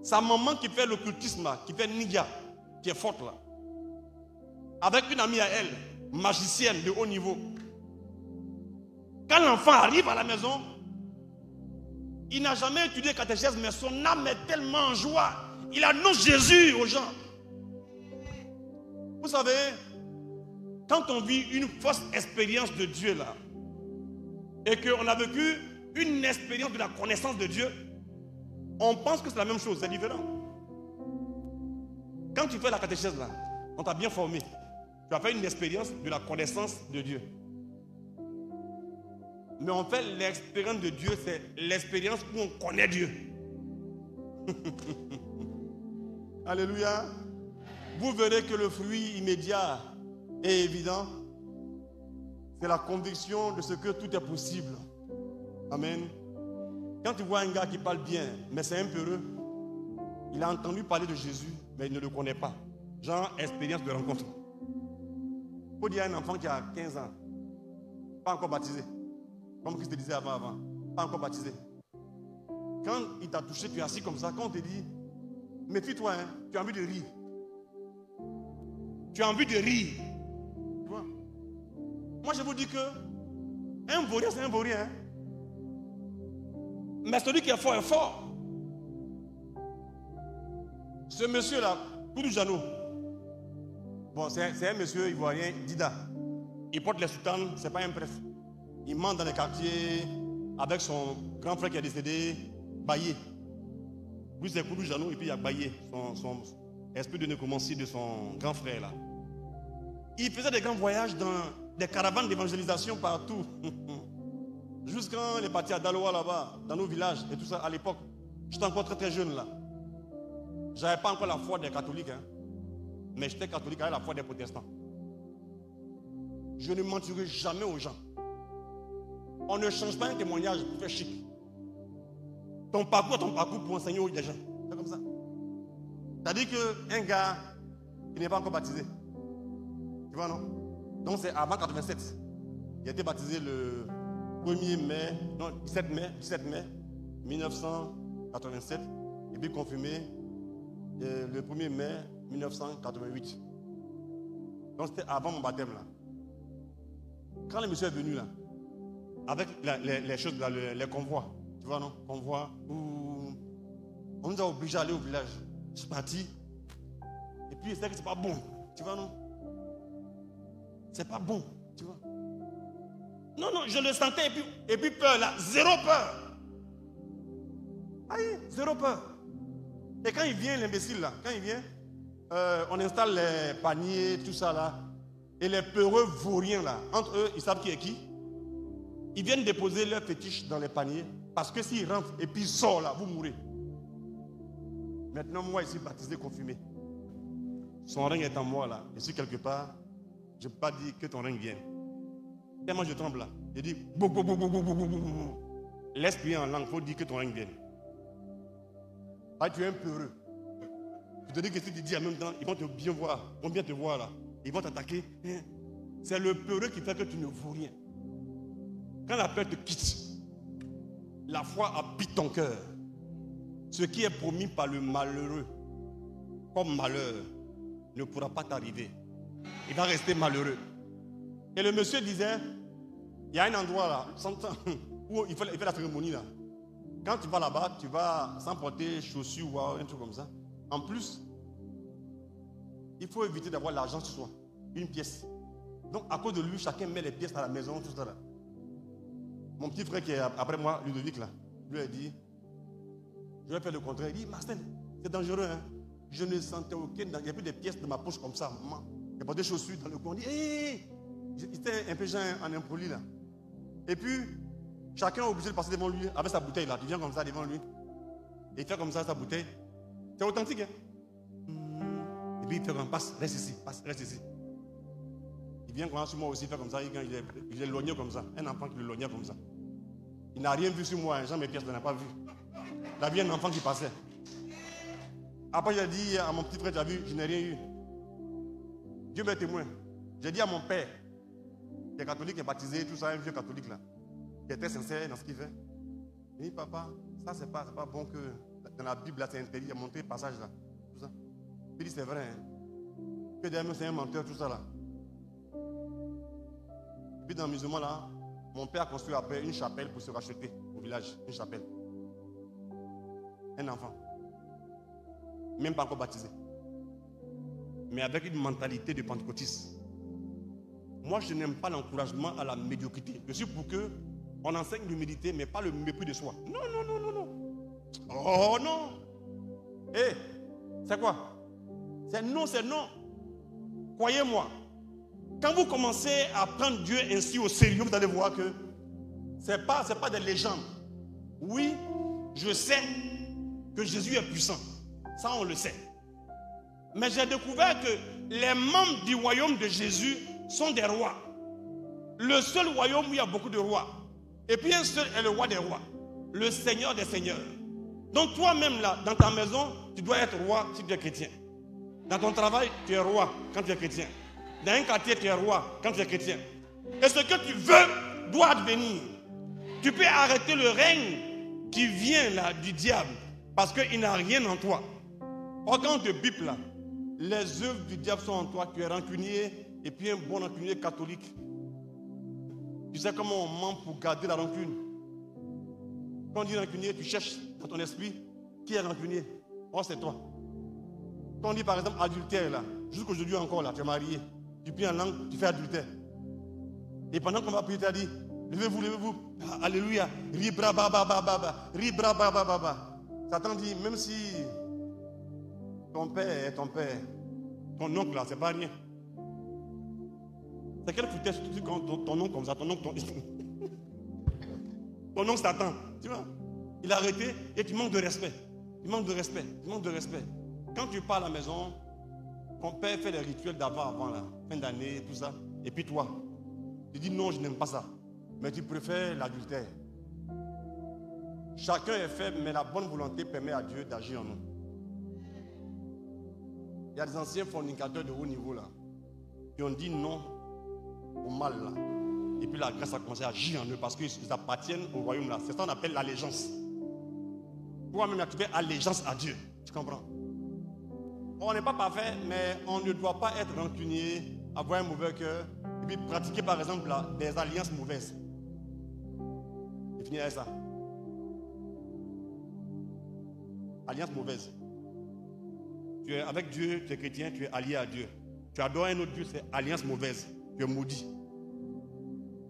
A: sa maman qui fait l'occultisme là, qui fait Nidia, qui est forte là, avec une amie à elle, magicienne de haut niveau. Quand l'enfant arrive à la maison, il n'a jamais étudié le catéchisme, mais son âme est tellement en joie. Il annonce Jésus aux gens. Vous savez, quand on vit une fausse expérience de Dieu là, et qu'on a vécu une expérience de la connaissance de Dieu, on pense que c'est la même chose, c'est différent. Quand tu fais la catéchèse là, on t'a bien formé. Tu as fait une expérience de la connaissance de Dieu. Mais en fait, l'expérience de Dieu, c'est l'expérience où on connaît Dieu. Alléluia. Vous verrez que le fruit immédiat et évident, c'est la conviction de ce que tout est possible. Amen. Quand tu vois un gars qui parle bien, mais c'est un peureux, il a entendu parler de Jésus, mais il ne le connaît pas. Genre, expérience de rencontre. Il faut dire à un enfant qui a 15 ans, pas encore baptisé. Comme Christ te disait avant, pas encore baptisé. Quand il t'a touché, tu es assis comme ça. Quand on te dit, méfie-toi, hein, tu as envie de rire. Tu as envie de rire. Tu vois? Moi, je vous dis que un vaurien, c'est un vaurien. Hein? Mais celui qui est fort est fort. Ce monsieur-là, Koudou Jano, bon, c'est un monsieur ivoirien, Dida. Il porte les soutanes, c'est pas un prêtre. Il ment dans les quartiers avec son grand frère qui est décédé, Baye. Lui, c'est Koudou Jano, et puis il y a Baye, son esprit de nécromancie de son grand frère là. Il faisait des grands voyages dans des caravanes d'évangélisation partout. Jusqu'à les parties à Daloa là-bas, dans nos villages et tout ça à l'époque. J'étais encore très très jeune là. J'avais pas encore la foi des catholiques, hein. Mais j'étais catholique avec la foi des protestants. Je ne mentirai jamais aux gens. On ne change pas un témoignage pour faire chic. Ton parcours pour enseigner aux gens. C'est comme ça. C'est-à-dire qu'un gars qui n'est pas encore baptisé. Tu vois, non? Donc c'est avant 87. Il a été baptisé le 1er mai, non, 17 mai 1987. Et puis confirmé le 1er mai 1988. Donc c'était avant mon baptême là. Quand le monsieur est venu là, avec les choses là, les convois, tu vois non, convois, où on nous a obligés à aller au village. Je suis parti. Et puis c'est que c'est pas bon, tu vois non? C'est pas bon, tu vois. Non, je le sentais et puis peur là, zéro peur. Aïe, zéro peur. Et quand il vient, l'imbécile là, quand il vient, on installe les paniers, tout ça là. Et les peureux vauriens là, entre eux, ils savent qui est qui. Ils viennent déposer leurs fétiches dans les paniers. Parce que s'ils rentrent et puis ils sortent là, vous mourrez. Maintenant, moi ici, baptisé, confirmé. Son règne est en moi là. Et si quelque part, je ne peux pas dire que ton règne vienne. Tellement je tremble là. Je dis, laisse prier en langue, il faut dire que ton règne vienne. Ah, tu es un peureux. Je te dis que si tu dis en même temps, ils vont te bien voir, ils vont bien te voir là. Ils vont t'attaquer. C'est le peureux qui fait que tu ne vaux rien. Quand la peur te quitte, la foi habite ton cœur. Ce qui est promis par le malheureux, comme malheur, ne pourra pas t'arriver. Il va rester malheureux. Et le monsieur disait, il y a un endroit là, où il fait la cérémonie là. Quand tu vas là-bas, tu vas sans porter chaussures ou un truc comme ça. En plus, il faut éviter d'avoir l'argent sur soi. Une pièce. Donc à cause de lui, chacun met les pièces à la maison, tout ça là. Mon petit frère qui est après moi, Ludovic là, lui a dit, je vais faire le contraire. Il dit, Marcel, c'est dangereux, hein. Je ne sentais aucun, il n'y a plus de pièces de ma poche comme ça, maman. Il n'y a pas de chaussures dans le coin. Il dit, hé, il était un peu genre en impoli là. Et puis, chacun est obligé de passer devant lui avec sa bouteille là. Il vient comme ça devant lui. Et il fait comme ça sa bouteille. C'est authentique, hein. Et puis il fait comme passe, reste ici, reste ici. Il vient comme ça sur moi aussi, il fait comme ça, il est logné comme ça. Un enfant qui le lognait comme ça. Il n'a rien vu sur moi, Jean mes pièces, il n'a pas vu. Il a vu un enfant qui passait. Après, j'ai dit à mon petit frère, tu as vu, je n'ai rien eu. Dieu m'est témoin. J'ai dit à mon père, qui est catholique, qui est baptisé, tout ça, un vieux catholique là, qui était sincère dans ce qu'il fait. Il dit, papa, ça c'est pas bon que dans la Bible là, c'est interdit, il a montré le passage là, tout ça. Il dit, c'est vrai, hein, que derrière c'est un menteur, tout ça là. Et puis dans le musulman là, mon père a construit après une chapelle pour se racheter au village, une chapelle. Un enfant. Même pas encore baptisé. Mais avec une mentalité de pentecôtiste. Moi, je n'aime pas l'encouragement à la médiocrité. Je suis pour que on enseigne l'humilité, mais pas le mépris de soi. Non. Oh non. Hé, c'est quoi? C'est non. Croyez-moi. Quand vous commencez à prendre Dieu ainsi au sérieux, vous allez voir que c'est pas des légendes. Oui, je sais que Jésus est puissant. Ça, on le sait. Mais j'ai découvert que les membres du royaume de Jésus sont des rois. Le seul royaume où il y a beaucoup de rois. Et puis un seul est le roi des rois. Le Seigneur des seigneurs. Donc toi-même là, dans ta maison, tu dois être roi si tu es chrétien. Dans ton travail, tu es roi quand tu es chrétien. Dans un quartier, tu es roi quand tu es chrétien. Et ce que tu veux doit advenir. Tu peux arrêter le règne qui vient là du diable parce qu'il n'a rien en toi. Or, quand on te bipe là, les œuvres du diable sont en toi. Tu es rancunier et puis un bon rancunier catholique. Tu sais comment on ment pour garder la rancune. Quand on dit rancunier, tu cherches dans ton esprit qui est rancunier. Oh, c'est toi. Quand on dit par exemple adultère là, jusqu'aujourd'hui encore là, tu es marié, tu pries en langue, tu fais adultère. Et pendant qu'on va prier, tu as dit, levez-vous. Alléluia. Ribra baba. Satan dit, même si ton père est ton père, ton oncle là, c'est pas rien. C'est quelle foutaise tu dis quand ton oncle comme ça, ton oncle, ton oncle Satan, tu vois. Il a arrêté et tu manques de respect. Tu manques de respect. Quand tu pars à la maison, ton père fait les rituels avant là, fin d'année, tout ça. Et puis toi, tu dis non, je n'aime pas ça. mais tu préfères l'adultère. Chacun est faible, mais la bonne volonté permet à Dieu d'agir en nous. Il y a des anciens fornicateurs de haut niveau là, qui ont dit non au mal là. Et puis la grâce a commencé à agir en eux parce qu'ils appartiennent au royaume là. C'est ça qu'on appelle l'allégeance. Pourquoi même activer allégeance à Dieu? Tu comprends? On n'est pas parfait, mais on ne doit pas être rancunier, avoir un mauvais cœur, et puis pratiquer par exemple là, des alliances mauvaises. Et finir avec ça. Alliance mauvaise. Tu es avec Dieu, tu es chrétien, tu es allié à Dieu. Tu adores un autre Dieu, c'est alliance mauvaise. Tu es maudit.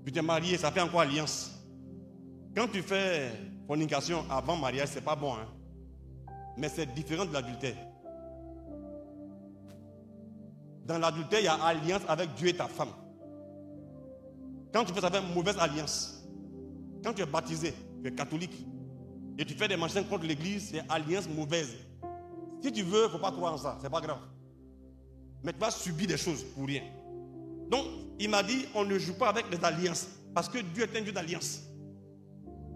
A: Tu t'es marié, ça fait encore alliance. Quand tu fais fornication avant mariage, c'est pas bon. Hein? Mais c'est différent de l'adultère. Dans l'adultère, il y a alliance avec Dieu et ta femme. Quand tu fais ça, une mauvaise alliance. Quand tu es baptisé, tu es catholique, et tu fais des machins contre l'église, c'est alliance mauvaise. Si tu veux, il ne faut pas croire en ça, c'est pas grave. Mais tu vas subir des choses pour rien. Donc, il m'a dit, on ne joue pas avec les alliances, parce que Dieu est un Dieu d'alliance.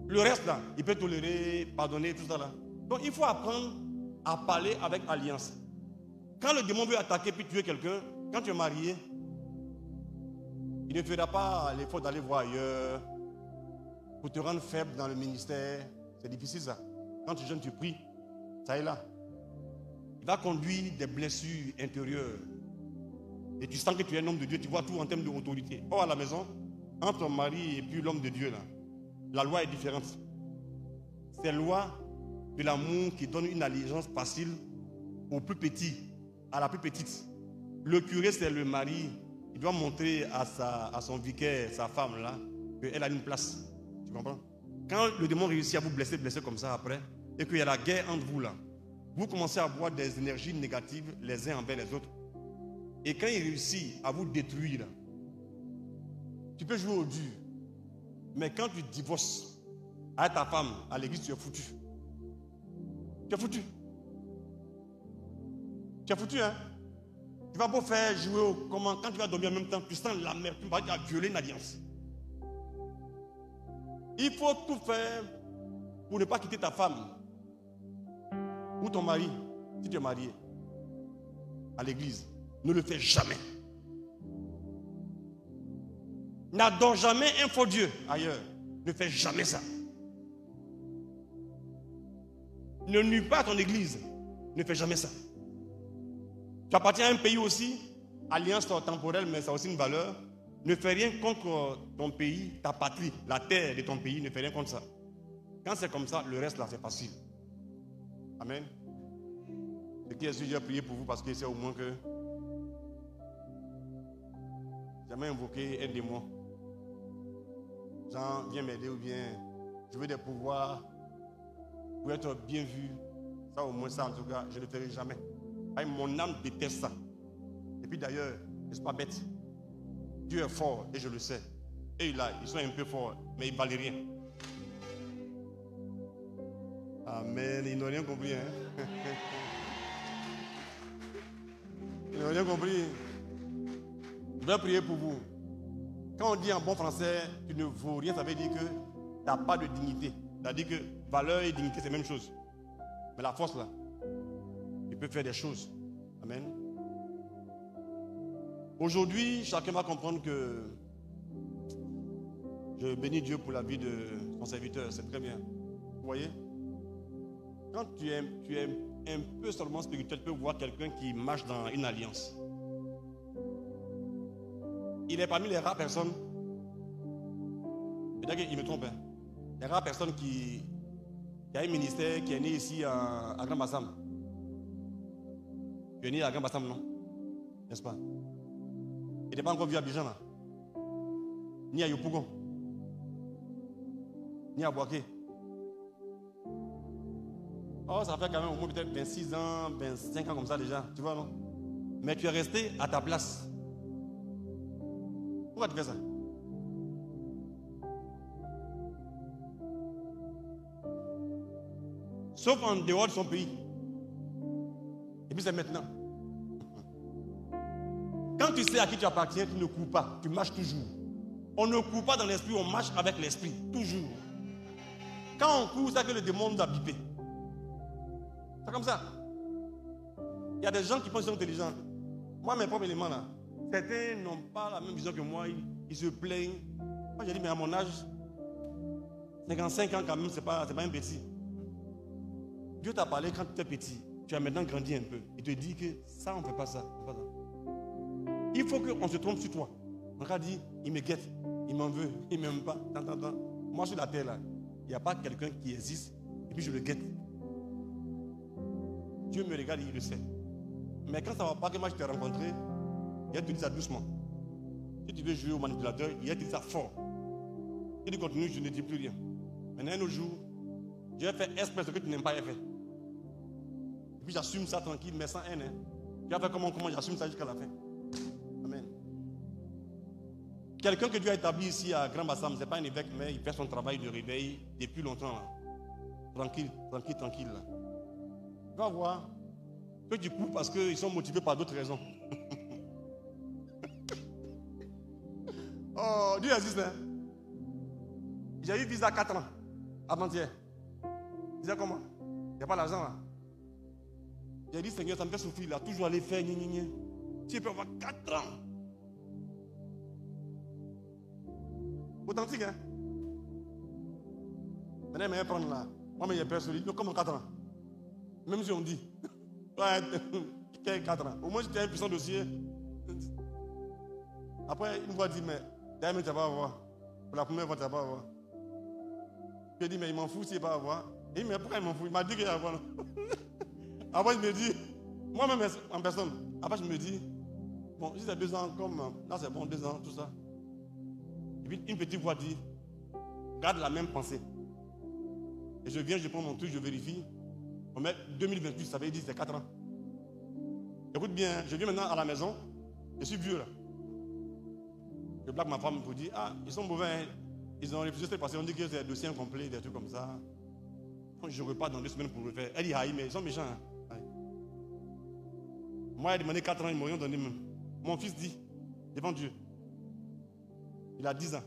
A: Le reste là, il peut tolérer, pardonner, tout ça là. Donc, il faut apprendre à parler avec alliance. Quand le démon veut attaquer puis tuer quelqu'un, quand tu es marié, il ne fera pas l'effort d'aller voir ailleurs pour te rendre faible dans le ministère. C'est difficile ça. Quand tu jeûnes, tu pries, ça est là. Il va conduire des blessures intérieures. Et tu sens que tu es un homme de Dieu, tu vois tout en termes d'autorité. Or à la maison, entre ton mari et puis l'homme de Dieu, là, la loi est différente. C'est la loi de l'amour qui donne une allégeance facile au plus petit, à la plus petite. Le curé, c'est le mari. Il doit montrer à son vicaire, sa femme, là, qu'elle a une place. Tu comprends? Quand le démon réussit à vous blesser comme ça après, et qu'il y a la guerre entre vous là, vous commencez à avoir des énergies négatives les uns envers les autres. Et quand il réussit à vous détruire, là, tu peux jouer au dur. Mais quand tu divorces avec ta femme à l'église, tu es foutu. Tu es foutu. Tu es foutu, hein? Tu vas pas faire jouer au comment. Quand tu vas dormir en même temps, tu sens l'amertume, tu vas violer une alliance. Il faut tout faire pour ne pas quitter ta femme ou ton mari, si tu es marié, à l'église. Ne le fais jamais. N'adore jamais un faux Dieu ailleurs. Ne fais jamais ça. Ne nuis pas à ton église. Ne fais jamais ça. Tu appartiens à un pays aussi, alliance temporelle, mais ça a aussi une valeur. Ne fais rien contre ton pays, ta patrie, la terre de ton pays, ne fais rien contre ça. Quand c'est comme ça, le reste là, c'est facile. Amen. Ce qui est sûr, j'ai prié pour vous parce que c'est au moins que jamais invoqué un démon. Jean, viens m'aider ou bien je veux des pouvoirs pour être bien vu. Ça au moins ça en tout cas, je ne le ferai jamais. Mon âme déteste ça. Et puis d'ailleurs, je ne suis pas bête. Dieu est fort et je le sais. Et là, ils sont un peu forts, mais ils ne valent rien. Amen. Ils n'ont rien compris. Hein? Ils n'ont rien compris. Je vais prier pour vous. Quand on dit en bon français, tu ne vaux rien, ça veut dire que tu n'as pas de dignité. C'est-à-dire que valeur et dignité, c'est la même chose. Mais la force là, il peut faire des choses. Amen. Aujourd'hui, chacun va comprendre que je bénis Dieu pour la vie de son serviteur. C'est très bien. Vous voyez? Quand tu es un peu seulement spirituel, tu peux voir quelqu'un qui marche dans une alliance. Il est parmi les rares personnes, peut-être qu'il me trompe, hein, les rares personnes qui a un ministère qui est né ici à Grand Bassam. Tu es né à Grand Bassam, non? N'est-ce pas? Il n'est pas encore vu à Abidjan, là. Ni à Yopougon. Ni à Boaké. Oh, ça fait quand même au moins peut-être 26 ans, 25 ans comme ça déjà. Tu vois, non? Mais tu es resté à ta place. Pourquoi tu fais ça? Sauf en dehors de son pays. Et puis c'est maintenant. Quand tu sais à qui tu appartiens, tu ne cours pas, tu marches toujours. On ne court pas dans l'esprit, on marche avec l'esprit, toujours. Quand on court, c'est que le démon nous a bipé. C'est comme ça. Il y a des gens qui pensent qu'ils sont intelligents. Moi, mes propres éléments là, certains n'ont pas la même vision que moi, ils se plaignent. Moi, j'ai dit, mais à mon âge, 55 ans quand même, c'est pas un petit. Dieu t'a parlé quand tu étais petit. Tu as maintenant grandi un peu. Il te dit que ça, on ne fait pas ça. Pas ça. Il faut qu'on se trompe sur toi. On a dit, il me guette, il m'en veut, il ne m'aime pas. Moi, sur la terre, là, il n'y a pas quelqu'un qui existe et puis je le guette. Dieu me regarde et il le sait. Mais quand ça ne va pas, que moi je t'ai rencontré, il a te dit ça doucement. Si tu veux jouer au manipulateur, il a te dit ça fort. Si tu continues, je ne dis plus rien. Maintenant, un autre jour, je vais faire exprès ce que tu n'aimes pas faire. Et puis j'assume ça tranquille, mais sans haine. Hein. Je vais faire comment j'assume ça jusqu'à la fin. Amen. Quelqu'un que Dieu a établi ici à Grand Bassam, ce n'est pas un évêque, mais il fait son travail de réveil depuis longtemps. Là. Tranquille. Là. Tu vas voir que du coup, parce qu'ils sont motivés par d'autres raisons. Oh, Dieu existe. Hein? J'ai eu visa 4 ans, avant-hier. Visa comment? Il n'y a pas l'argent là. J'ai dit, Seigneur, ça me fait souffrir là, toujours aller faire gna. Tu peux avoir 4 ans. Authentique, hein? Maintenant, il m'a prendre là. Moi, mais j'ai peur sur lui. Comment 4 ans? Même si on dit. Ouais, 4 ans. Au moins, j'étais un puissant dossier. Après, une fois dit, mais d'ailleurs, tu vas avoir. Pour la première fois, tu vas pas avoir. Je lui ai dit, mais il m'en fout s'il va avoir. Il dit, mais pourquoi il m'en fout? Il m'a dit qu'il va avoir. Après, je me dis, moi-même en personne, après, je me dis, bon, si c'est 2 ans, comme là, c'est bon, 2 ans, tout ça. Et puis, une petite voix dit, garde la même pensée. Et je viens, je prends mon truc, je vérifie. On met 2028, ça veut dire c'est 4 ans. Écoute bien, je viens maintenant à la maison, je suis vieux là. Je blague ma femme pour dire, ah, ils sont mauvais, hein. Ils ont refusé cette passé, on dit que c'est dossier incomplet, des trucs comme ça. Je repars dans 2 semaines pour le faire. Elle dit, ah, mais ils sont méchants. Hein. Moi, il a demandé 4 ans, ils m'ont rien donné même. Mon fils dit, devant Dieu, il a 10 ans.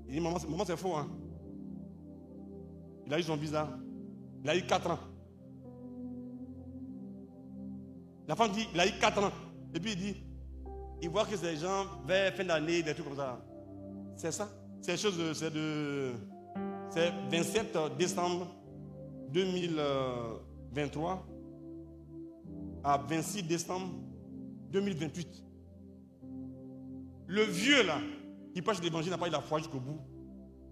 A: Il dit, maman c'est faux. Hein. Il a eu son visa. Il a eu 4 ans. La femme dit, il a eu 4 ans. Et puis il dit, il voit que ces gens, vers fin d'année, des trucs comme ça. C'est ça. C'est c'est 27 décembre 2023 à 26 décembre 2028. Le vieux là, qui prêche l'évangile n'a pas eu la foi jusqu'au bout.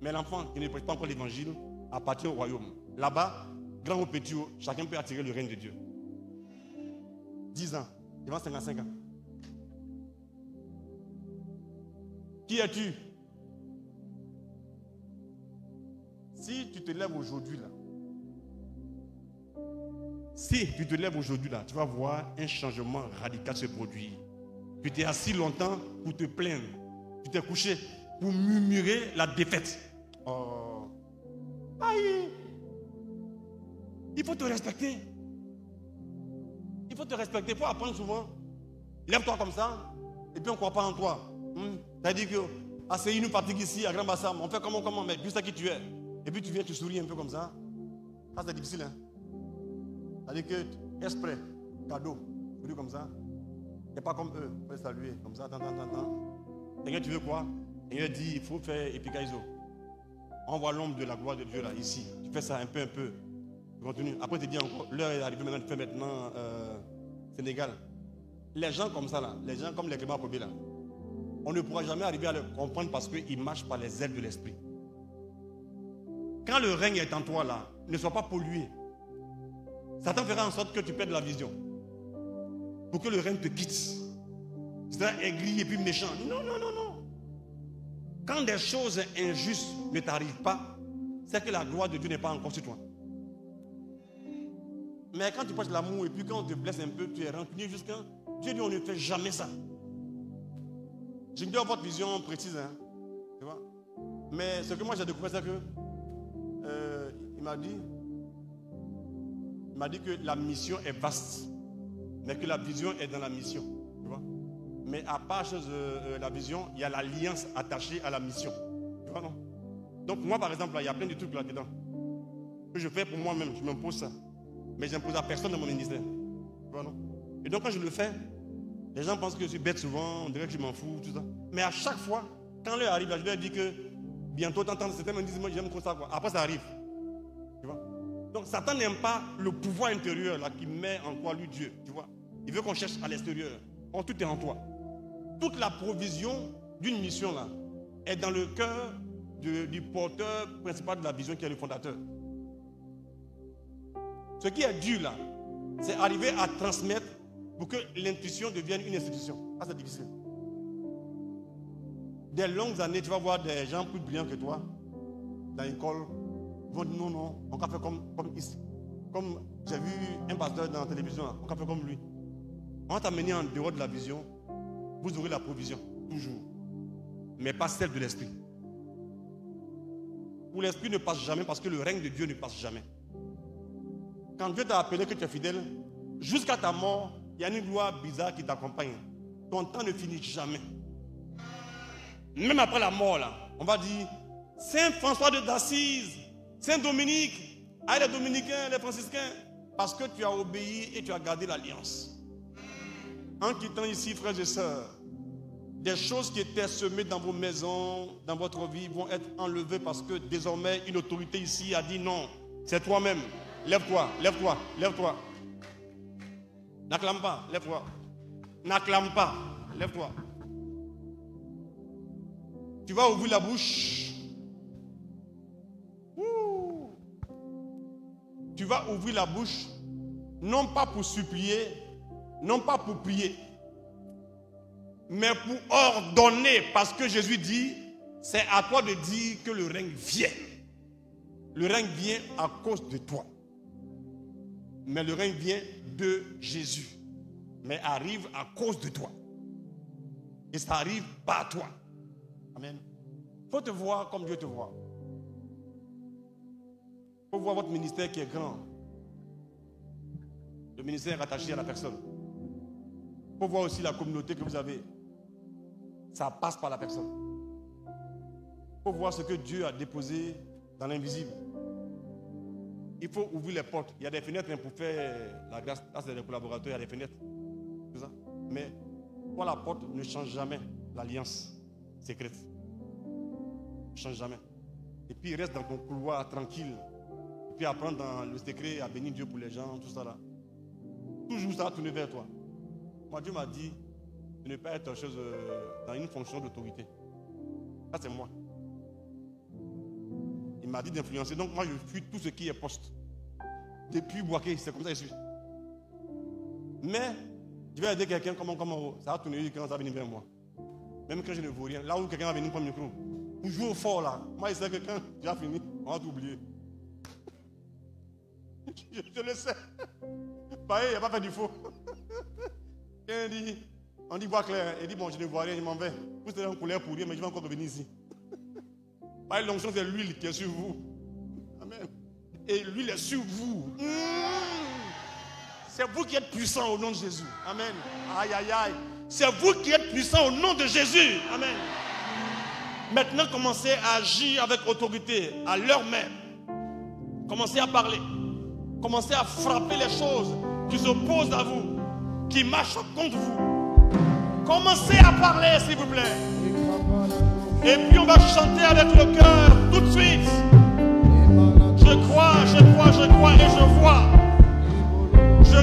A: Mais l'enfant qui ne prêche pas encore l'évangile appartient au royaume. Là-bas, grand ou petit, chacun peut attirer le règne de Dieu. 10 ans, devant 55 ans. Qui es-tu? Si tu te lèves aujourd'hui là, tu vas voir un changement radical se produire. Tu t'es assis longtemps pour te plaindre. Tu t'es couché pour murmurer la défaite. Oh. Aïe. Il faut te respecter. Il faut te respecter. Il faut apprendre souvent. Lève-toi comme ça. Et puis on ne croit pas en toi. C'est-à-dire que ACI nous fatigue ici à Grand Bassam. On fait comment, mais juste à qui tu es. Et puis tu viens, tu souris un peu comme ça. Ça c'est difficile. Hein? C'est-à-dire que, exprès, cadeau, souris comme ça. C'est pas comme eux. Il faut les saluer. Comme ça, Seigneur, tu veux quoi? Seigneur dit, il faut faire épicaiso. On voit l'ombre de la gloire de Dieu là, ici. Tu fais ça un peu. Tu continues. Après, tu dis encore, l'heure est arrivée maintenant, tu fais maintenant Sénégal. Les gens comme ça là, les gens comme les Clément Kobé là, on ne pourra jamais arriver à le comprendre parce qu'ils marchent par les ailes de l'esprit. Quand le règne est en toi là, ne sois pas pollué. Satan fera en sorte que tu perdes la vision. Pour que le règne te quitte. C'est aigri et puis méchant. Non. Quand des choses injustes ne t'arrivent pas, c'est que la gloire de Dieu n'est pas encore sur toi. Mais quand tu prêches l'amour et puis quand on te blesse un peu, tu es rancunier jusqu'à... Dieu dit on ne fait jamais ça. Je me dis votre vision précise. Hein, tu vois? Mais ce que moi j'ai découvert, c'est que il m'a dit que la mission est vaste, mais que la vision est dans la mission. Tu vois? Mais à part la vision, il y a l'alliance attachée à la mission. Tu vois, non? Donc moi, par exemple, là, il y a plein de trucs là-dedans que je fais pour moi-même. Je m'impose ça. Mais je n'impose à personne dans mon ministère. Tu vois, non? Et donc quand je le fais, les gens pensent que je suis bête souvent, on dirait que je m'en fous, tout ça. Mais à chaque fois, quand l'heure arrive, là, je leur dis que bientôt t'entends, certains me disent, moi j'aime trop ça, quoi. Après ça arrive. Tu vois? Donc Satan n'aime pas le pouvoir intérieur là, qui met en toi lui Dieu. Tu vois? Il veut qu'on cherche à l'extérieur. Or, tout est en toi. Toute la provision d'une mission là est dans le cœur du porteur principal de la vision qui est le fondateur. Ce qui est dur là, c'est arriver à transmettre pour que l'intuition devienne une institution. Ah, c'est difficile. Des longues années, tu vas voir des gens plus brillants que toi dans l'école. Ils vont dire non, on va faire comme ici. Comme j'ai vu un pasteur dans la télévision, on va faire comme lui. On va t'amener en dehors de la vision. Vous aurez la provision, toujours. Mais pas celle de l'esprit. Où l'esprit ne passe jamais parce que le règne de Dieu ne passe jamais. Quand Dieu t'a appelé que tu es fidèle, jusqu'à ta mort, il y a une gloire bizarre qui t'accompagne. Ton temps ne finit jamais. Même après la mort, là, on va dire Saint François d'Assise, Saint Dominique, les Dominicains, les Franciscains, parce que tu as obéi et tu as gardé l'alliance. En quittant ici, frères et sœurs, des choses qui étaient semées dans vos maisons, dans votre vie, vont être enlevées parce que désormais, une autorité ici a dit non, c'est toi-même. Lève-toi, lève-toi, lève-toi. N'acclame pas, lève-toi. N'acclame pas, lève-toi. Tu vas ouvrir la bouche. Ouh. Tu vas ouvrir la bouche, non pas pour supplier, non pas pour prier, mais pour ordonner, parce que Jésus dit, c'est à toi de dire que le règne vient. Le règne vient à cause de toi. Mais le règne vient de Jésus. Mais arrive à cause de toi. Et ça arrive par toi. Amen. Il faut te voir comme Dieu te voit. Il faut voir votre ministère qui est grand. Le ministère est attaché à la personne. Il faut voir aussi la communauté que vous avez. Ça passe par la personne. Il faut voir ce que Dieu a déposé dans l'invisible. Il faut ouvrir les portes. Il y a des fenêtres pour faire la grâce. Là, c'est des collaborateurs, il y a des fenêtres. Tout ça. Mais pour la porte ne change jamais l'alliance secrète. Ne change jamais. Et puis reste dans ton couloir tranquille. Et puis apprendre dans le secret à bénir Dieu pour les gens, tout ça là. Toujours ça va tourner vers toi. Moi, Dieu m'a dit de ne pas être dans une fonction d'autorité. Ça, c'est moi. Il m'a dit d'influencer. Donc, moi, je fuis tout ce qui est poste. Depuis Boaké, c'est comme ça que je suis. Mais, je vais aider quelqu'un, comment ça va tourner quand ça va venir vers moi. Même quand je ne vaux rien. Là où quelqu'un va venir prendre le micro. Pour jouer au fort, là. Moi, je sais que quand j'ai fini, on va t'oublier. Je le sais. Pareil, il n'a pas fait du faux. On dit voix claire. Il dit bon, je ne vois rien, je m'en vais. Vous serez en couleur pour rien, mais je vais encore revenir ici. L'onction, c'est l'huile qui est sur vous. Amen. Et l'huile est sur vous. C'est vous qui êtes puissant au nom de Jésus. Amen. Aïe, aïe, aïe. C'est vous qui êtes puissant au nom de Jésus. Amen. Maintenant, commencez à agir avec autorité, à l'heure même. Commencez à parler. Commencez à frapper les choses qui s'opposent à vous, qui marchent contre vous. Commencez à parler, s'il vous plaît. Et puis on va chanter avec le cœur tout de suite. Je crois, je crois, je crois et je vois. Je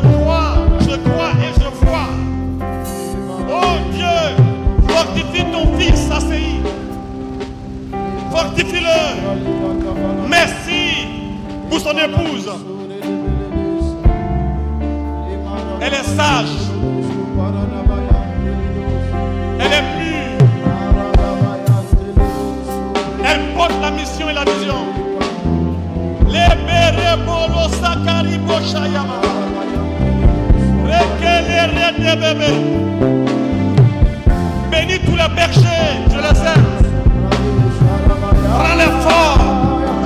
A: crois et je vois. Oh Dieu, fortifie ton fils ACI. Fortifie-le. Merci pour son épouse. Elle est sage. Elle est pure. Elle porte la mission et la vision. Bénis tous les bergers, je les aime. Rends-les forts,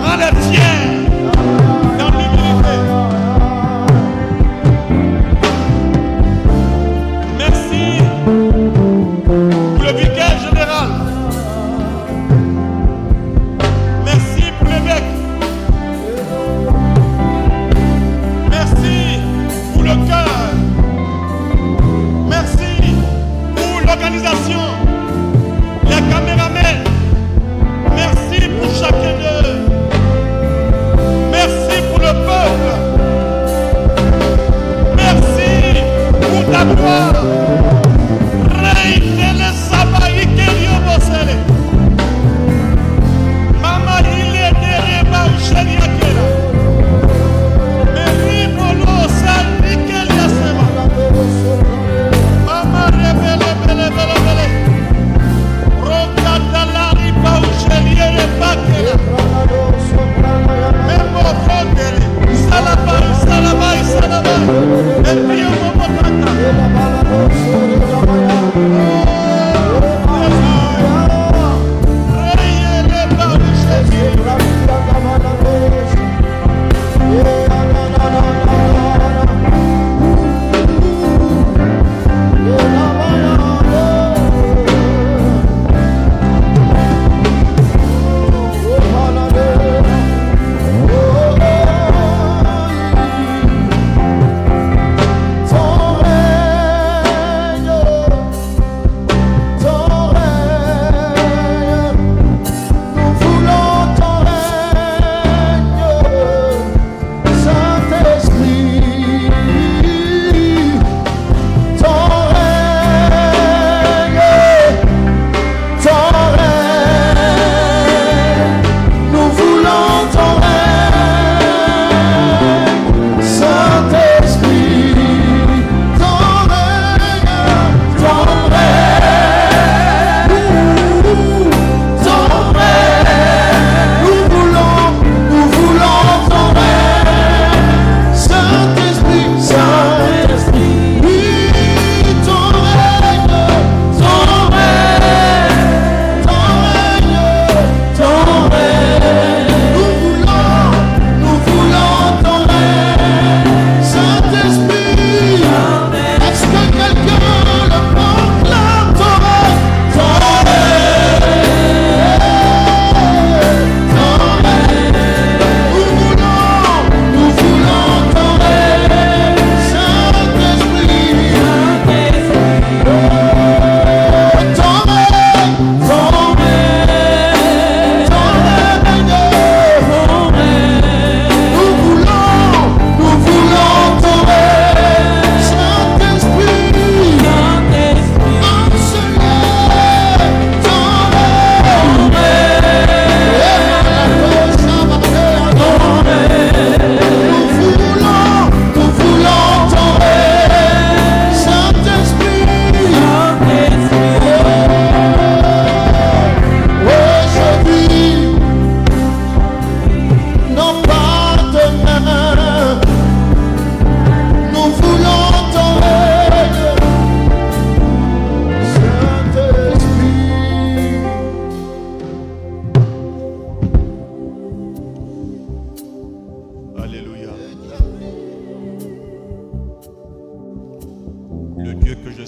A: rends-les fiers dans l'humilité. Merci.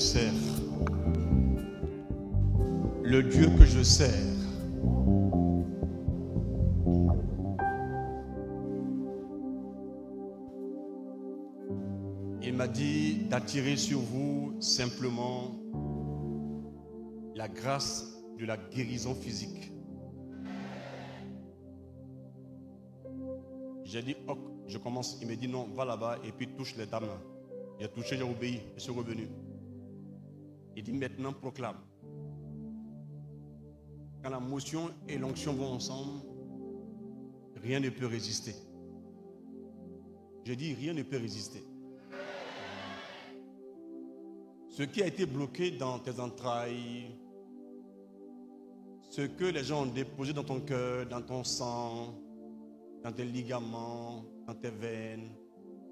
A: sers, le Dieu que je sers, il m'a dit d'attirer sur vous simplement la grâce de la guérison physique. J'ai dit, ok, je commence. Il me dit non, va là-bas et puis touche les dames. J'ai touché, j'ai obéi, je suis revenu. Il dit maintenant proclame. Quand la motion et l'onction vont ensemble, rien ne peut résister. Je dis rien ne peut résister. Ce qui a été bloqué dans tes entrailles, ce que les gens ont déposé dans ton cœur, dans ton sang, dans tes ligaments, dans tes veines,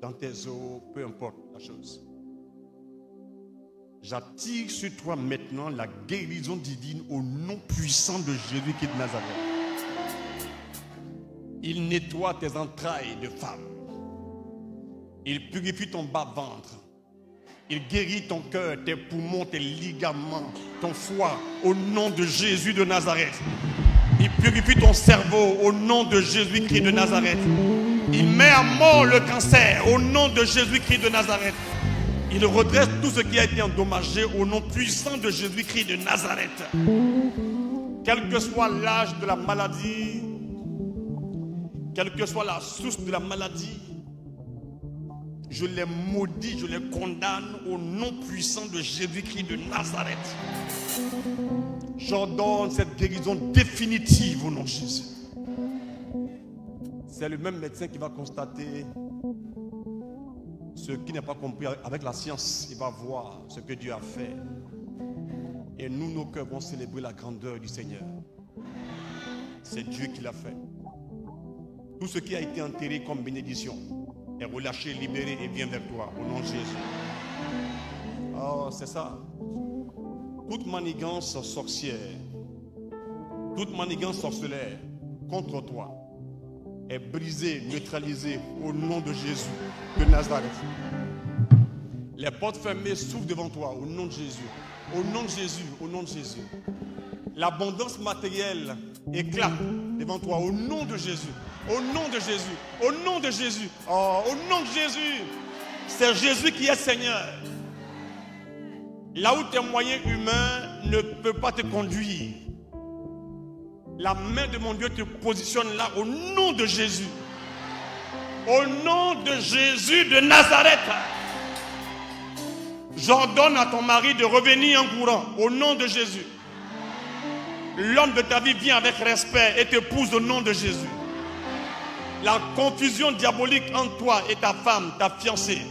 A: dans tes os, peu importe la chose. J'attire sur toi maintenant la guérison divine au nom puissant de Jésus-Christ de Nazareth. Il nettoie tes entrailles de femme. Il purifie ton bas-ventre. Il guérit ton cœur, tes poumons, tes ligaments, ton foie, au nom de Jésus de Nazareth. Il purifie ton cerveau au nom de Jésus-Christ de Nazareth. Il met à mort le cancer au nom de Jésus-Christ de Nazareth. Il redresse tout ce qui a été endommagé au nom puissant de Jésus-Christ de Nazareth. Quel que soit l'âge de la maladie, quelle que soit la source de la maladie, je les maudis, je les condamne au nom puissant de Jésus-Christ de Nazareth. J'ordonne cette guérison définitive au nom de Jésus. C'est le même médecin qui va constater ce qui n'est pas compris avec la science. Il va voir ce que Dieu a fait. Et nous, nos cœurs vont célébrer la grandeur du Seigneur. C'est Dieu qui l'a fait. Tout ce qui a été enterré comme bénédiction est relâché, libéré et vient vers toi au nom de Jésus. Oh, c'est ça. Toute manigance sorcière, toute manigance sorcellaire contre toi est brisée, neutralisée au nom de Jésus de Nazareth. Les portes fermées s'ouvrent devant toi au nom de Jésus. Au nom de Jésus, au nom de Jésus. L'abondance matérielle éclate devant toi au nom de Jésus. Au nom de Jésus. Au nom de Jésus. Oh, au nom de Jésus. C'est Jésus qui est Seigneur. Là où tes moyens humains ne peuvent pas te conduire, la main de mon Dieu te positionne là au nom de Jésus. Au nom de Jésus de Nazareth. J'ordonne à ton mari de revenir en courant au nom de Jésus. L'homme de ta vie vient avec respect et t'épouse au nom de Jésus. La confusion diabolique entre toi et ta femme, ta fiancée,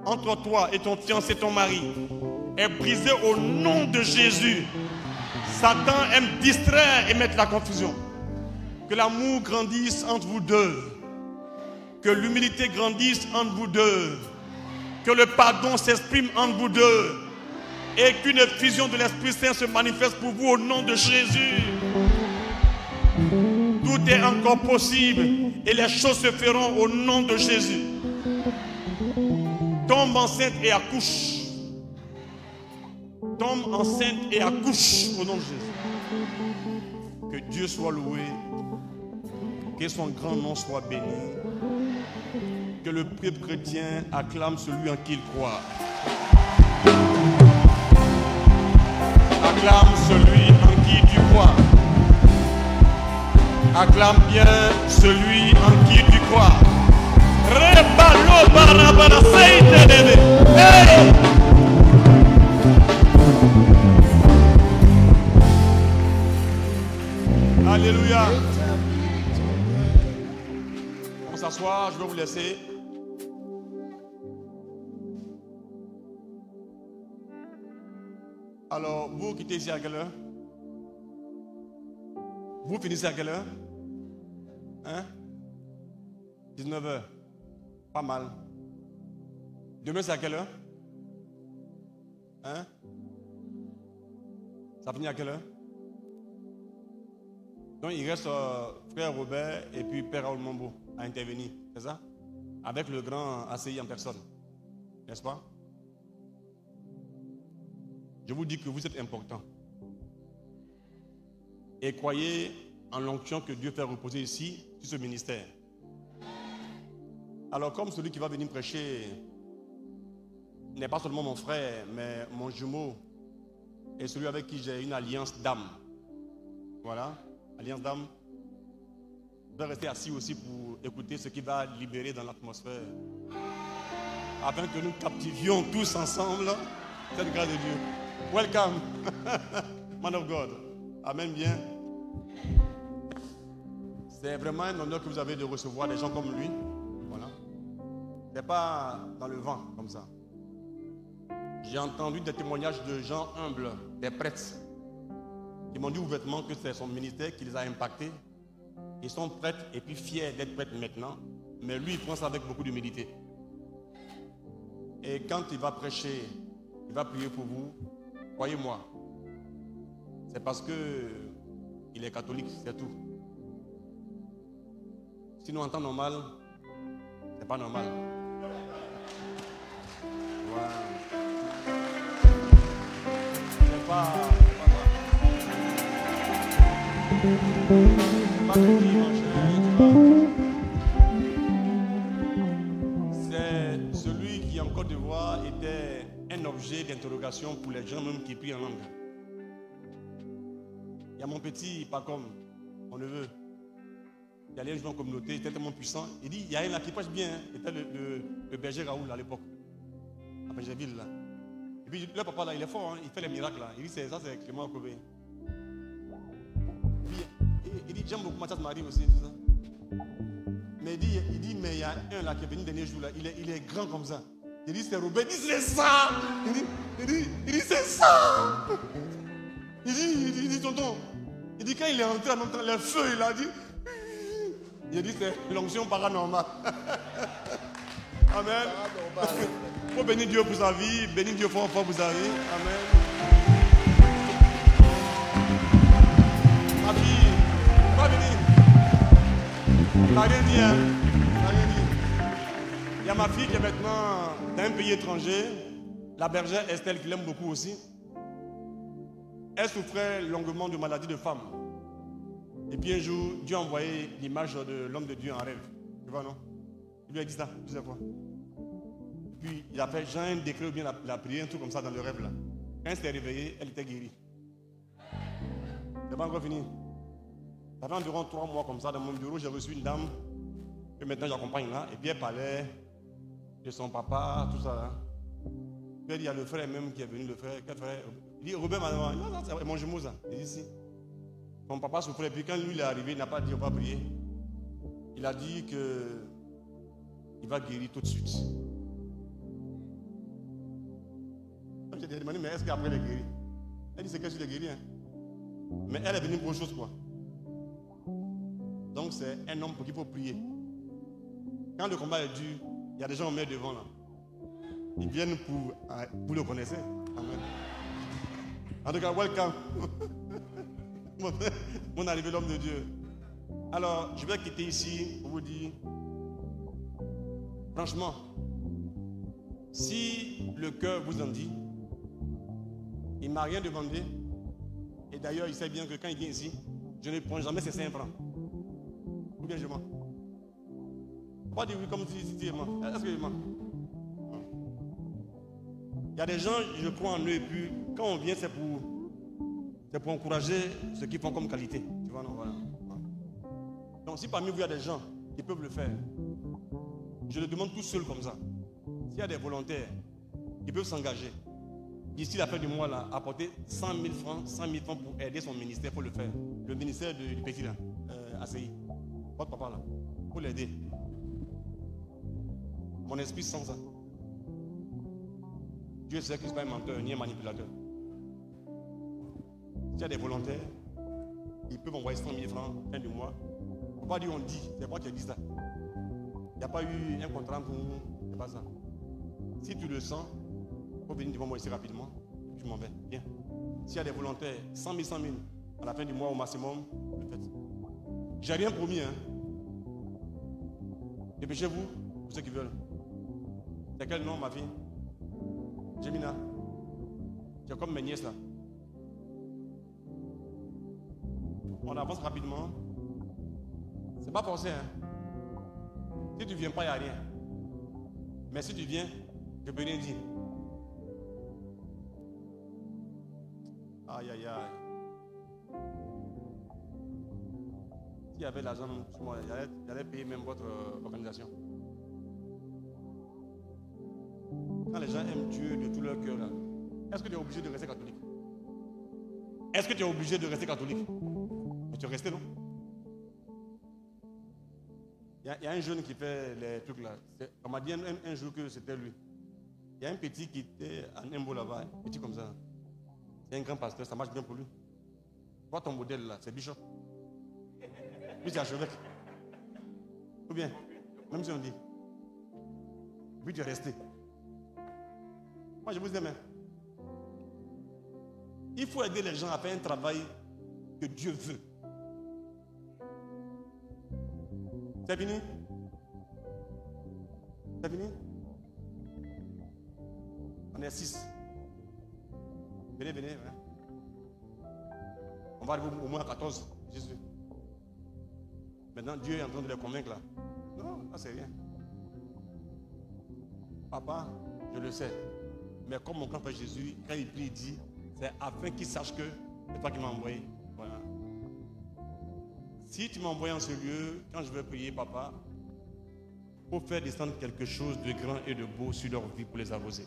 A: entre toi et ton fiancé, ton mari, est brisée au nom de Jésus. Satan aime distraire et mettre la confusion. Que l'amour grandisse entre vous deux. Que l'humilité grandisse entre vous deux. Que le pardon s'exprime entre vous deux. Et qu'une fusion de l'Esprit Saint se manifeste pour vous au nom de Jésus. Tout est encore possible et les choses se feront au nom de Jésus. Tombe enceinte et accouche. Tombe enceinte et accouche au nom de Jésus. Que Dieu soit loué. Que son grand nom soit béni. Que le peuple chrétien acclame celui en qui il croit. Acclame celui en qui tu crois. Acclame bien celui en qui tu crois. Hey! Alléluia. On s'assoit, je vais vous laisser. Alors, vous quittez ici à quelle heure? Vous finissez à quelle heure? Hein? 19h. Pas mal. Demain, c'est à quelle heure? Hein? Ça finit à quelle heure? Donc, il reste frère Robert et puis père Raoul Mambo à intervenir. C'est ça? Avec le grand ACI en personne. N'est-ce pas? je vous dis que vous êtes important. Et croyez en l'onction que Dieu fait reposer ici, sur ce ministère. Alors comme celui qui va venir prêcher n'est pas seulement mon frère, mais mon jumeau, et celui avec qui j'ai une alliance d'âme. Voilà, alliance d'âme. Je vais rester assis aussi pour écouter ce qui va libérer dans l'atmosphère. Afin que nous captivions tous ensemble cette grâce de Dieu. Welcome, man of God. Amen, bien. C'est vraiment un honneur que vous avez de recevoir des gens comme lui. Voilà. Ce n'est pas dans le vent comme ça. J'ai entendu des témoignages de gens humbles, des prêtres, qui m'ont dit ouvertement que c'est son ministère qui les a impactés. Ils sont prêtres et puis fiers d'être prêtres maintenant. Mais lui, il prend ça avec beaucoup d'humilité. Et quand il va prêcher, il va prier pour vous. Croyez-moi, c'est parce que il est catholique, c'est tout. Sinon, en temps normal, c'est pas normal. Voilà. C'est pas c'est celui qui en Côte d'Ivoire était un objet d'interrogation pour les gens même qui prient en langue. Il y a mon petit, pas comme mon neveu, qui allait jouer en communauté, il était tellement puissant. Il dit, il y a un là qui prêche bien, hein. C'était le berger Raoul à l'époque, à Benjaville là. Et puis le papa là, il est fort, hein. Il fait les miracles là. Il dit, ça c'est Clément Okobé. Il dit, j'aime beaucoup Mathias Marie aussi, tout ça. Mais il dit, mais il y a un là qui est venu le dernier jour là, il est grand comme ça. Il dit, c'est Robert, il dit, c'est ça. Il dit, c'est ça. Il dit, tonton. Il dit, quand il est entré en même temps, le feu, il a dit. Il dit, c'est l'onction paranormale. Amen. Il faut bénir Dieu pour sa vie, bénir Dieu fort pour sa vie. Amen. Ma fille, va venir. T'as rien dit, hein? T'as rien dit. Il y a ma fille qui est maintenant dans un pays étranger, la bergère Estelle, qui l'aime beaucoup aussi. Elle souffrait longuement de maladie de femme. Et puis un jour, Dieu a envoyé l'image de l'homme de Dieu en rêve. Tu vois, non? Il lui a dit ça plusieurs fois. Et puis il a fait genre un décret ou bien la prière, un truc comme ça dans le rêve là. Quand elle s'est réveillée, elle était guérie. C'est pas encore fini. Ça fait environ 3 mois comme ça dans mon bureau, j'ai reçu une dame que maintenant j'accompagne là. Et puis elle parlait de son papa, tout ça là. Puis il y a le frère même qui est venu, le frère. Quel frère? Il dit, Robert m'a dit, non, c'est mon jumeau ça. Il dit, si. Son papa souffrait. Puis quand lui il est arrivé, il n'a pas dit, on va prier. Il a dit que il va guérir tout de suite. J'ai demandé, mais est-ce qu'après il est guéri? Elle dit, c'est qu'elle est guérie. Hein? Mais elle est venue pour autre chose, quoi. Donc c'est un homme pour qui il faut prier. Quand le combat est dur, il y a des gens qui mettent devant là. Ils viennent pour le connaître. Amen. En tout cas, welcome. Mon arrivé, l'homme de Dieu. Alors, je vais quitter ici pour vous dire, franchement, si le cœur vous en dit, il ne m'a rien demandé. Et d'ailleurs, il sait bien que quand il vient ici, je ne prends jamais ses 5 francs. Ou bien je mens. Pas dire oui comme si tu mens. Est-ce que je mens? Il y a des gens, je crois en eux, et puis quand on vient, c'est pour encourager ce qu'ils font comme qualité. Tu vois, non, voilà. Donc si parmi vous, il y a des gens qui peuvent le faire, je le demande tout seul comme ça. S'il y a des volontaires qui peuvent s'engager, d'ici la fin du mois, là, apporter 100 000 francs pour aider son ministère, il faut le faire. Le ministère du petit, là, ACI. Votre papa, là, il faut l'aider. Mon esprit sent ça. Dieu sait qu'il n'est pas un menteur ni un manipulateur. S'il y a des volontaires, ils peuvent envoyer 100 000 francs fin du mois. Il ne faut pas dire on dit, c'est moi qui ai dit ça. Il n'y a pas eu un contrat pour nous, c'est pas ça. Si tu le sens, il faut venir devant moi ici rapidement, et puis je m'en vais. Viens. S'il y a des volontaires, 100 000, à la fin du mois au maximum, le faites. J'ai rien promis, hein. Dépêchez-vous, pour ceux qui veulent. C'est quel nom, ma fille? Jemina. Tu es comme mes nièces là. On avance rapidement. C'est pas forcé, hein. Si tu ne viens pas, il n'y a rien. Mais si tu viens, je peux rien dire. Aïe, aïe, aïe. S'il y avait l'argent sur moi, j'allais payer même votre organisation. Quand les gens aiment Dieu de tout leur cœur, là, est-ce que tu es obligé de rester catholique? Est-ce que tu es obligé de rester catholique? Mais tu es resté, non? Il y a un jeune qui fait les trucs là. On m'a dit un jour que c'était lui. Il y a un petit qui était à Nembo là-bas, un petit comme ça. C'est un grand pasteur, ça marche bien pour lui. Vois ton modèle là, c'est Bishop. Lui c'est archevêque. Ou bien, même si on dit. Puis tu es resté. Moi je vous aime. Il faut aider les gens à faire un travail que Dieu veut. C'est fini? C'est fini? On est 6. Venez, venez. Hein. On va arriver au moins à 14. Jésus. Maintenant, Dieu est en train de les convaincre là. Non, ça c'est rien. Papa, je le sais. Mais comme mon grand-père Jésus, quand il prie, il dit, c'est afin qu'il sache que c'est toi qui m'as envoyé. Voilà. Si tu m'as envoyé en ce lieu, quand je vais prier, papa, pour faire descendre quelque chose de grand et de beau sur leur vie pour les arroser.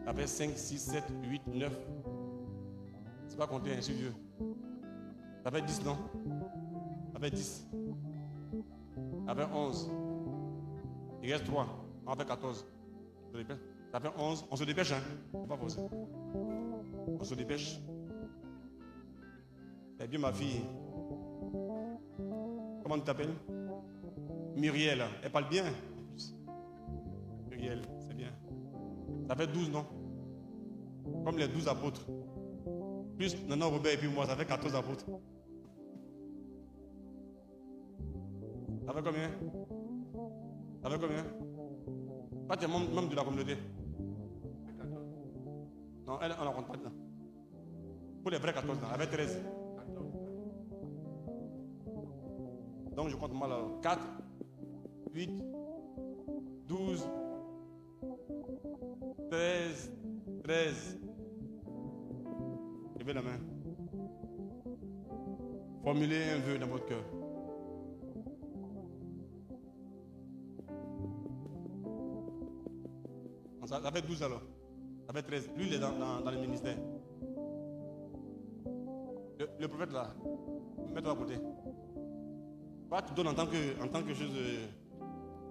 A: Ça fait 5, 6, 7, 8, 9. C'est pas compter ainsi Dieu. Ça fait 10, non? Ça fait 10. Ça fait 11. Il reste 3. On fait 14. Ça fait 11. On se dépêche, hein? Faut pas forcer. On se dépêche. C'est bien ma fille. Comment tu t'appelles? Muriel. Elle parle bien. Muriel, c'est bien. Ça fait 12, non? Comme les 12 apôtres. Plus Nana Robert et puis moi, ça fait 14 apôtres. Ça fait combien? Ça fait combien? Toi, tu es membre de la communauté. Non, elle, on ne la compte pas dedans. Pour les vrais 14, elle avait 13. Donc je compte mal alors. 4, 8, 12, 13, 13. Levez la main. Formulez un vœu dans votre cœur. Ça fait 12 alors. Ça fait 13. Lui, il est dans le ministère. Le prophète là, mets-toi à côté. Toi, tu donnes en tant que chose,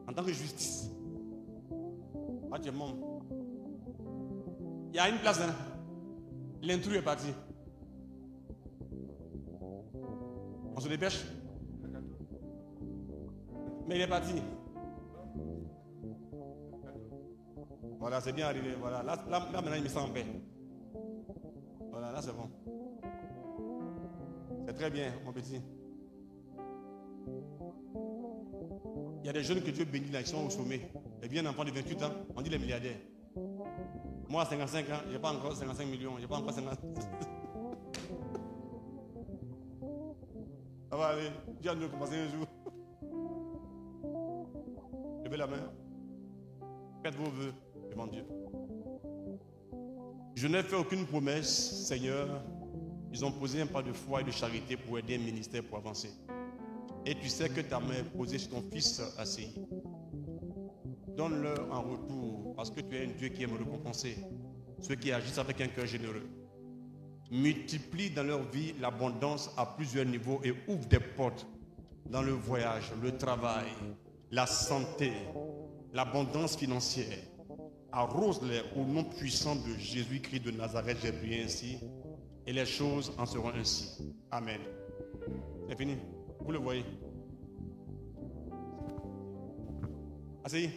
A: en tant que justice. Toi, tu es membre. Il y a une place, hein. L'intrus est parti. On se dépêche. Mais il est parti. Voilà, c'est bien arrivé. Voilà, là maintenant il me sent en paix. Voilà, là c'est bon. C'est très bien, mon petit. Il y a des jeunes que Dieu bénit là, qui sont au sommet. Et bien un enfant de 28 ans, on dit les milliardaires. Moi à 55 ans, je n'ai pas encore 55 millions, je n'ai pas encore 50. Ça va aller, Dieu nous commencer un jour. Levez la main. Faites vos vœux devant Dieu. Je n'ai fait aucune promesse, Seigneur. Ils ont posé un pas de foi et de charité pour aider un ministère pour avancer. Et tu sais que ta main est posée sur ton fils assis. Donne-leur en retour, parce que tu es un Dieu qui aime récompenser ceux qui agissent avec un cœur généreux. Multiplie dans leur vie l'abondance à plusieurs niveaux et ouvre des portes dans le voyage, le travail, la santé, l'abondance financière. Arrose-les au nom puissant de Jésus-Christ de Nazareth, j'ai prié ainsi, et les choses en seront ainsi. Amen. C'est fini. Vous le voyez. Asseyez.